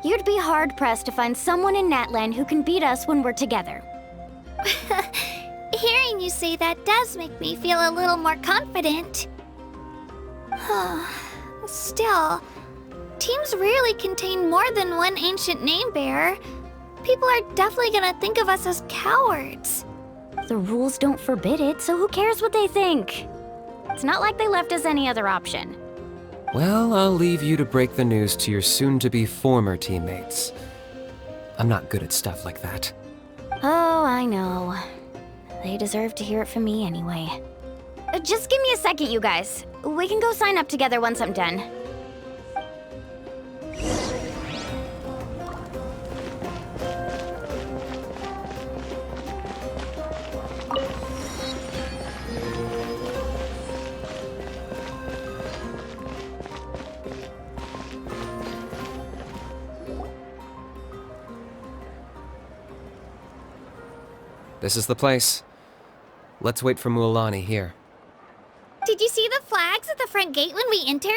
You'd be hard-pressed to find someone in Natlan who can beat us when we're together. Hearing you say that does make me feel a little more confident. Still, teams rarely contain more than one ancient name bearer. People are definitely gonna think of us as cowards. The rules don't forbid it, so who cares what they think? It's not like they left us any other option. Well, I'll leave you to break the news to your soon-to-be former teammates. I'm not good at stuff like that. Oh, I know. They deserve to hear it from me anyway. Just give me a second, you guys. We can go sign up together once I'm done. This is the place. Let's wait for Mualani here. Did you see the flags at the front gate when we entered?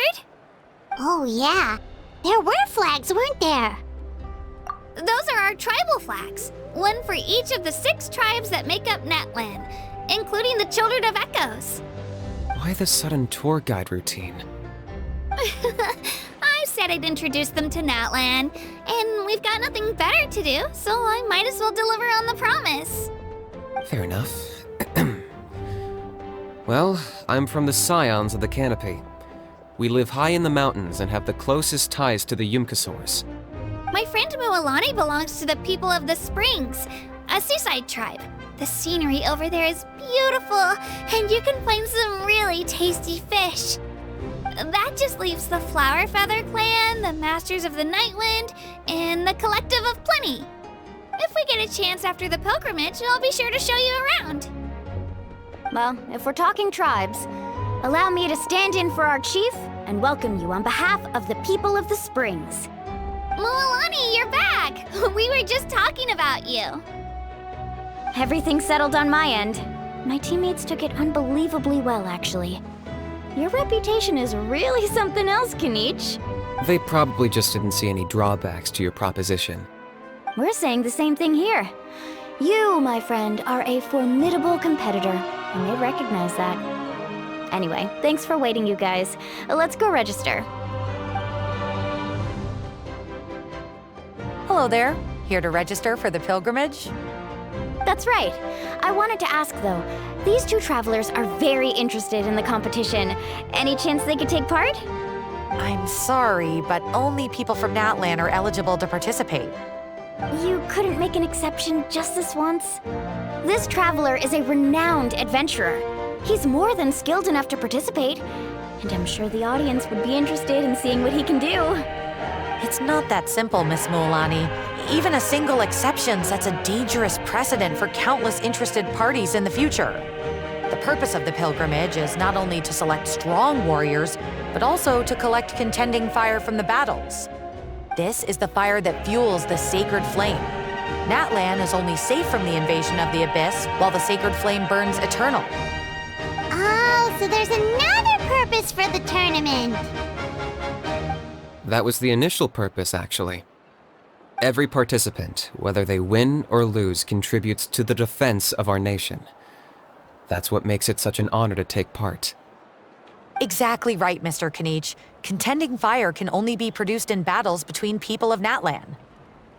Oh, yeah. There were flags, weren't there? Those are our tribal flags. One for each of the 6 tribes that make up Natlan, including the Children of Echoes. Why the sudden tour guide routine? I said I'd introduce them to Natlan, and we've got nothing better to do, so I might as well deliver on the promise. Fair enough. Well, I'm from the Scions of the Canopy. We live high in the mountains and have the closest ties to the Yumkasaurs. My friend Mualani belongs to the people of the Springs, a seaside tribe. The scenery over there is beautiful, and you can find some really tasty fish. That just leaves the Flower Feather Clan, the Masters of the Nightwind, and the Collective of Plenty. If we get a chance after the pilgrimage, I'll be sure to show you around. Well, if we're talking tribes, allow me to stand in for our chief and welcome you on behalf of the people of the Springs. Mualani, you're back! We were just talking about you. Everything's settled on my end. My teammates took it unbelievably well, actually. Your reputation is really something else, Kanich. They probably just didn't see any drawbacks to your proposition. We're saying the same thing here. You, my friend, are a formidable competitor, and they recognize that. Anyway, thanks for waiting, you guys. Let's go register. Hello there. Here to register for the pilgrimage? That's right. I wanted to ask, though, these two travelers are very interested in the competition. Any chance they could take part? I'm sorry, but only people from Natlan are eligible to participate. You couldn't make an exception just this once? This traveler is a renowned adventurer. He's more than skilled enough to participate, and I'm sure the audience would be interested in seeing what he can do. It's not that simple, Miss Mualani. Even a single exception sets a dangerous precedent for countless interested parties in the future. The purpose of the pilgrimage is not only to select strong warriors, but also to collect contending fire from the battles. This is the fire that fuels the sacred flame. Natlan is only safe from the invasion of the Abyss, while the sacred flame burns eternal. Oh, so there's another purpose for the tournament. That was the initial purpose, actually. Every participant, whether they win or lose, contributes to the defense of our nation. That's what makes it such an honor to take part. Exactly right, Mr. Kanich. Contending fire can only be produced in battles between people of Natlan.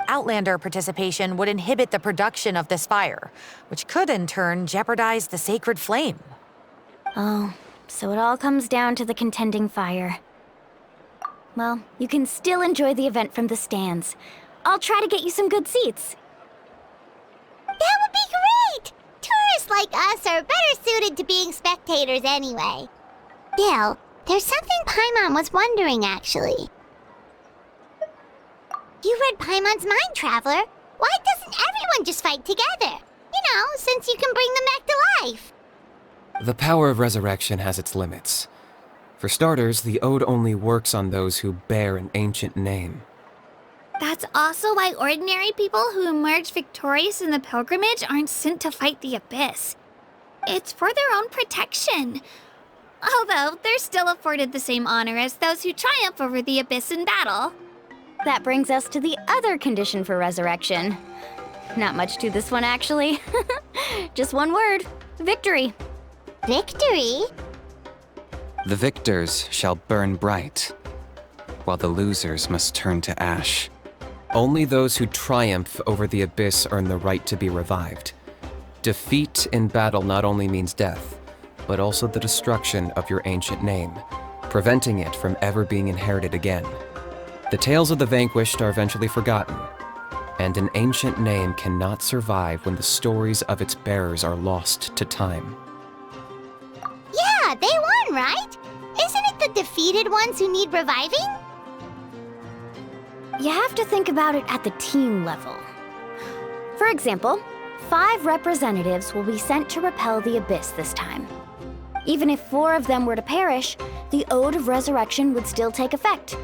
Outlander participation would inhibit the production of this fire, which could in turn jeopardize the sacred flame. Oh, so it all comes down to the contending fire. Well, you can still enjoy the event from the stands. I'll try to get you some good seats. That would be great! Tourists like us are better suited to being spectators anyway. Bill, there's something Paimon was wondering, actually. You read Paimon's mind, Traveler. Why doesn't everyone just fight together? You know, since you can bring them back to life. The power of resurrection has its limits. For starters, the ode only works on those who bear an ancient name. That's also why ordinary people who emerge victorious in the pilgrimage aren't sent to fight the Abyss. It's for their own protection. Although, they're still afforded the same honor as those who triumph over the Abyss in battle. That brings us to the other condition for resurrection. Not much to this one, actually. Just one word. Victory. Victory? The victors shall burn bright, while the losers must turn to ash. Only those who triumph over the Abyss earn the right to be revived. Defeat in battle not only means death, but also the destruction of your ancient name, preventing it from ever being inherited again. The tales of the vanquished are eventually forgotten, and an ancient name cannot survive when the stories of its bearers are lost to time. Yeah, they won, right? Isn't it the defeated ones who need reviving? You have to think about it at the team level. For example, 5 representatives will be sent to repel the Abyss this time. Even if 4 of them were to perish, the Ode of Resurrection would still take effect.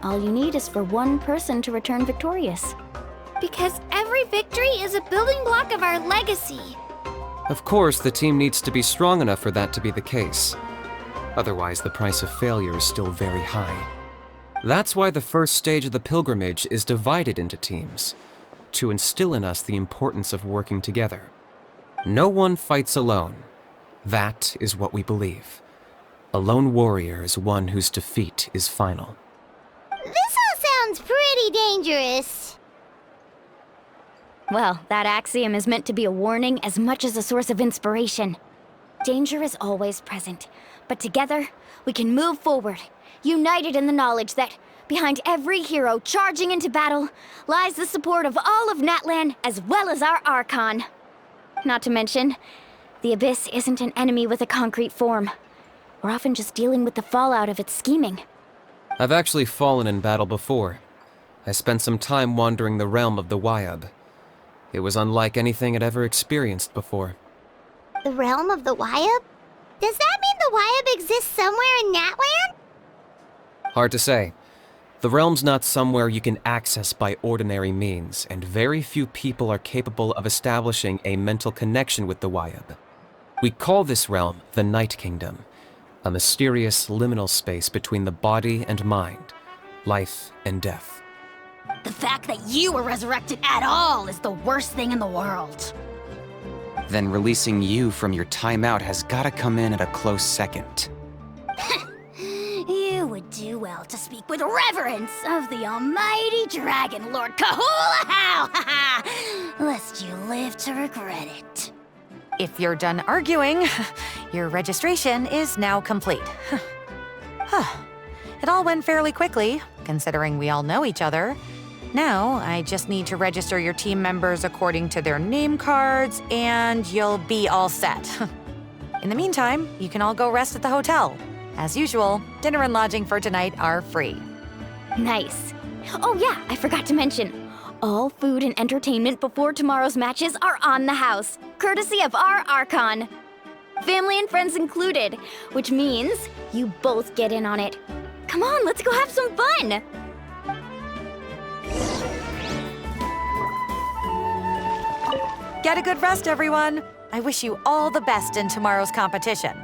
All you need is for 1 person to return victorious. Because every victory is a building block of our legacy. Of course, the team needs to be strong enough for that to be the case. Otherwise, the price of failure is still very high. That's why the first stage of the pilgrimage is divided into teams, to instill in us the importance of working together. No one fights alone. That is what we believe. A lone warrior is one whose defeat is final. This all sounds pretty dangerous. Well, that axiom is meant to be a warning as much as a source of inspiration. Danger is always present, but together, we can move forward, united in the knowledge that Behind every hero charging into battle lies the support of all of Natlan as well as our Archon. Not to mention, the Abyss isn't an enemy with a concrete form. We're often just dealing with the fallout of its scheming. I've actually fallen in battle before. I spent some time wandering the realm of the Wyab. It was unlike anything I'd ever experienced before. The realm of the Wyab? Does that mean the Wyab exists somewhere in Natlan? Hard to say. The realm's not somewhere you can access by ordinary means, and very few people are capable of establishing a mental connection with the Wyab. We call this realm the Night Kingdom, a mysterious liminal space between the body and mind, life and death. The fact that you were resurrected at all is the worst thing in the world. Then releasing you from your timeout has gotta come in at a close second. You would do well to speak with reverence of the almighty Dragon Lord Kahula-How, lest you live to regret it. If you're done arguing, your registration is now complete. It all went fairly quickly, considering we all know each other. Now, I just need to register your team members according to their name cards, and you'll be all set. In the meantime, you can all go rest at the hotel. As usual, dinner and lodging for tonight are free. Nice. Oh yeah, I forgot to mention. All food and entertainment before tomorrow's matches are on the house, courtesy of our Archon. Family and friends included, which means you both get in on it. Come on, let's go have some fun! Get a good rest, everyone. I wish you all the best in tomorrow's competition.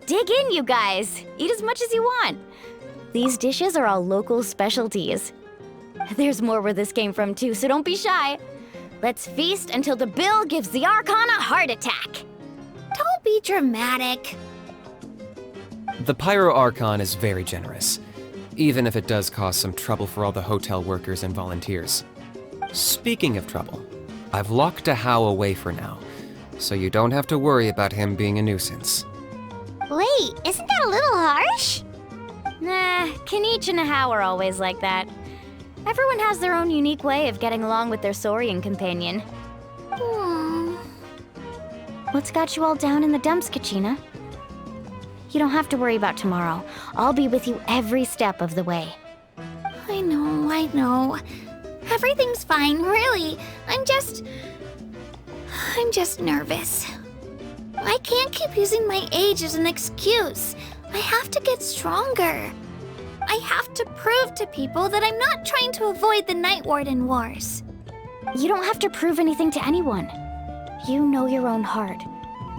Dig in, you guys. Eat as much as you want. These dishes are all local specialties. There's more where this came from too, so don't be shy. Let's feast until the bill gives the Archon a heart attack. Don't be dramatic. The Pyro Archon is very generous, even if it does cause some trouble for all the hotel workers and volunteers. Speaking of trouble, I've locked a How away for now, so you don't have to worry about him being a nuisance. Wait, isn't that a little harsh? Nah, Kanich and How are always like that. Everyone has their own unique way of getting along with their Saurian companion. What's got you all down in the dumps, Kachina? You don't have to worry about tomorrow. I'll be with you every step of the way. I know. Everything's fine, really. I'm just nervous. I can't keep using my age as an excuse. I have to get stronger. I have to prove to people that I'm not trying to avoid the Night Warden Wars. You don't have to prove anything to anyone. You know your own heart.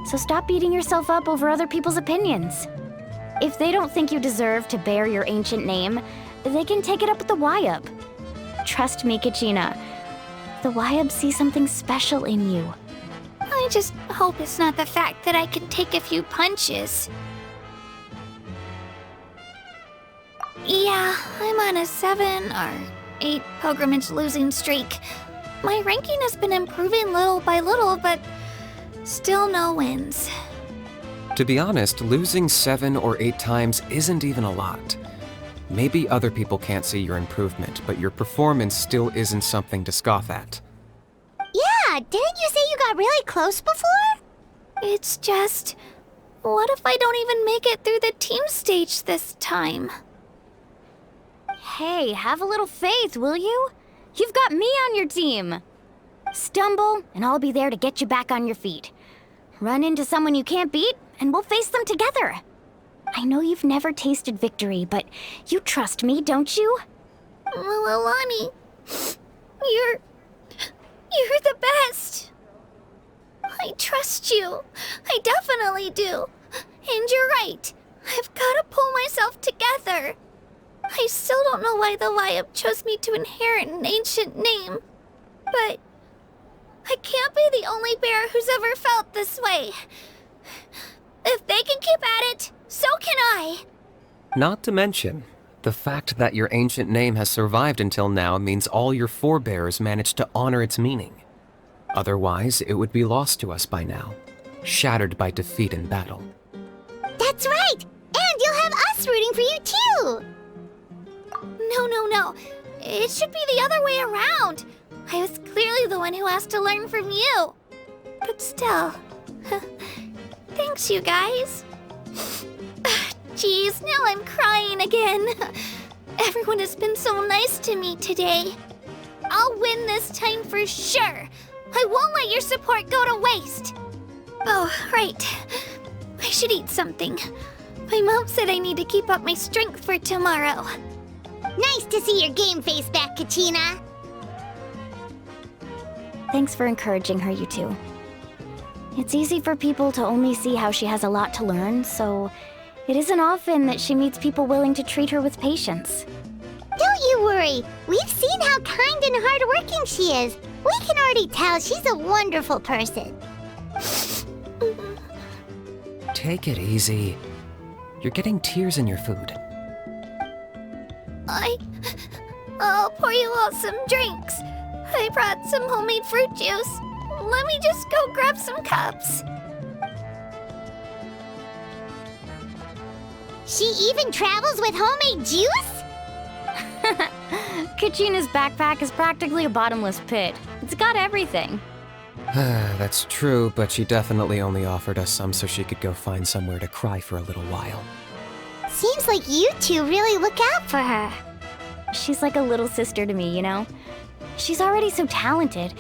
So stop beating yourself up over other people's opinions. If they don't think you deserve to bear your ancient name, they can take it up with the Wyab. Trust me, Kachina. The Wyab see something special in you. I just hope it's not the fact that I can take a few punches. Yeah, I'm on a 7 or 8 pilgrimage losing streak. My ranking has been improving little by little, but still no wins. To be honest, losing 7 or 8 times isn't even a lot. Maybe other people can't see your improvement, but your performance still isn't something to scoff at. Yeah, didn't you say you got really close before? It's just, what if I don't even make it through the team stage this time? Hey, have a little faith, will you? You've got me on your team. Stumble, and I'll be there to get you back on your feet. Run into someone you can't beat, and we'll face them together. I know you've never tasted victory, but you trust me, don't you? Alani, you're the best. I trust you. I definitely do. And you're right. I've got to pull myself together. I still don't know why the Wyab chose me to inherit an ancient name. But I can't be the only bear who's ever felt this way. If they can keep at it, so can I. Not to mention, the fact that your ancient name has survived until now means all your forebears managed to honor its meaning. Otherwise, it would be lost to us by now, shattered by defeat in battle. That's right! And you'll have us rooting for you too! No. It should be the other way around. I was clearly the one who asked to learn from you. But still, thanks you guys. Geez, now I'm crying again. Everyone has been so nice to me today. I'll win this time for sure. I won't let your support go to waste. Oh, right. I should eat something. My mom said I need to keep up my strength for tomorrow. Nice to see your game face back, Kachina. Thanks for encouraging her, you two. It's easy for people to only see how she has a lot to learn, so it isn't often that she meets people willing to treat her with patience. Don't you worry. We've seen how kind and hardworking she is. We can already tell she's a wonderful person. Take it easy. You're getting tears in your food. I'll pour you all some drinks. I brought some homemade fruit juice. Let me just go grab some cups. She even travels with homemade juice? Kachina's backpack is practically a bottomless pit. It's got everything. That's true, but she definitely only offered us some so she could go find somewhere to cry for a little while. Seems like you two really look out for her. She's like a little sister to me, you know? She's already so talented.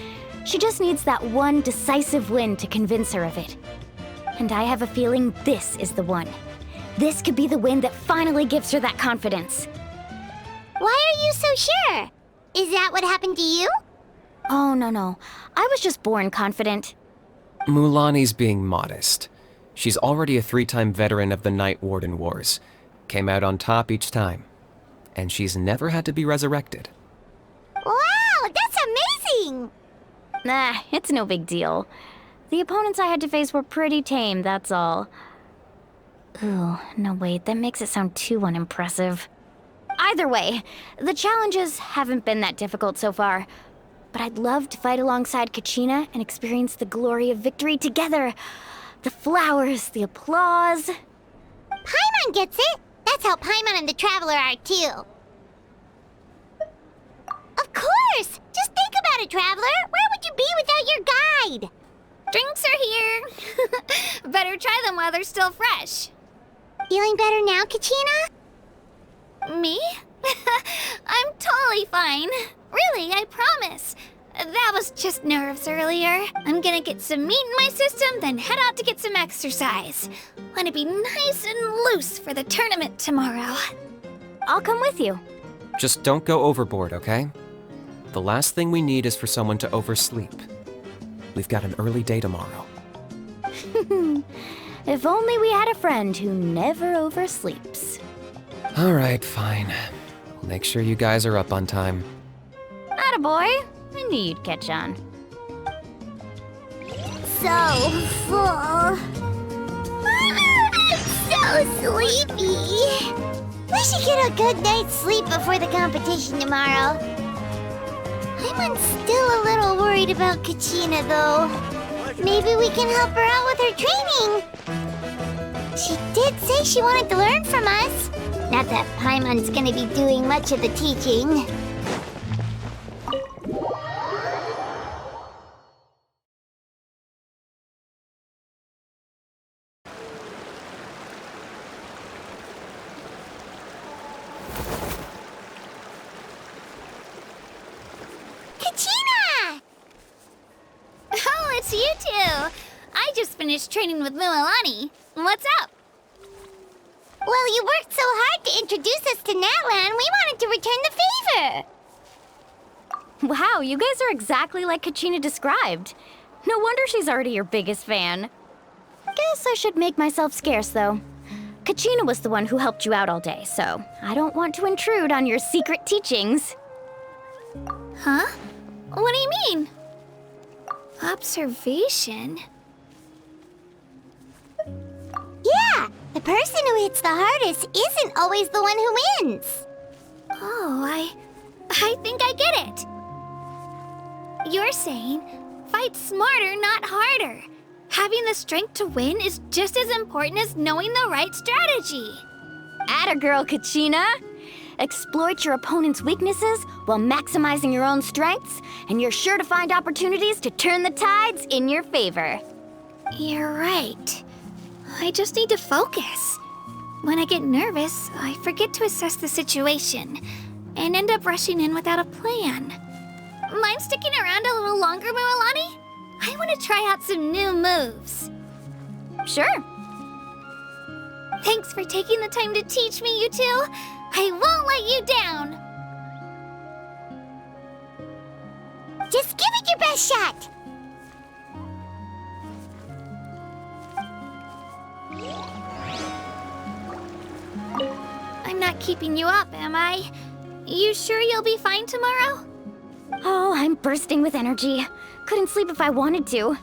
She just needs that one decisive win to convince her of it. And I have a feeling this is the one. This could be the win that finally gives her that confidence. Why are you so sure? Is that what happened to you? Oh, no. I was just born confident. Mulani's being modest. She's already a 3-time veteran of the Night Warden Wars. Came out on top each time. And she's never had to be resurrected. Wow, that's amazing! Nah, it's no big deal. The opponents I had to face were pretty tame, that's all. Ooh, no wait, that makes it sound too unimpressive. Either way, the challenges haven't been that difficult so far. But I'd love to fight alongside Kachina and experience the glory of victory together. The flowers, the applause. Paimon gets it! That's how Paimon and the Traveler are too. Of course! Just think about it, Traveler! Where would you be without your guide? Drinks are here. Better try them while they're still fresh. Feeling better now, Kachina? Me? I'm totally fine. Really, I promise. That was just nerves earlier. I'm gonna get some meat in my system, then head out to get some exercise. Want to be nice and loose for the tournament tomorrow. I'll come with you. Just don't go overboard, okay? The last thing we need is for someone to oversleep. We've got an early day tomorrow. If only we had a friend who never oversleeps. All right, fine. I'll make sure you guys are up on time. Attaboy. I knew you'd catch on. So full. So sleepy. We should get a good night's sleep before the competition tomorrow. I'm still a little worried about Kachina, though. Maybe we can help her out with her training. She did say she wanted to learn from us. Not that Paimon's gonna be doing much of the teaching. Kachina! Oh, it's you two. I just finished training with Mililani. What's up? Well, you worked so hard to introduce us to Natlan, we wanted to return the favor. Wow, you guys are exactly like Kachina described. No wonder she's already your biggest fan. Guess I should make myself scarce, though. Kachina was the one who helped you out all day, so I don't want to intrude on your secret teachings. Huh? What do you mean? Observation? person who hits the hardest isn't always the one who wins. Oh, I think I get it. You're saying, fight smarter, not harder. Having the strength to win is just as important as knowing the right strategy. Atta girl, Kachina! Exploit your opponent's weaknesses while maximizing your own strengths, and you're sure to find opportunities to turn the tides in your favor. You're right. I just need to focus. When I get nervous, I forget to assess the situation and end up rushing in without a plan. Mind sticking around a little longer, Mualani? I want to try out some new moves. Sure. Thanks for taking the time to teach me, you two. I won't let you down. Just give it your best shot. I'm not keeping you up, am I? You sure you'll be fine tomorrow? Oh, I'm bursting with energy. Couldn't sleep if I wanted to.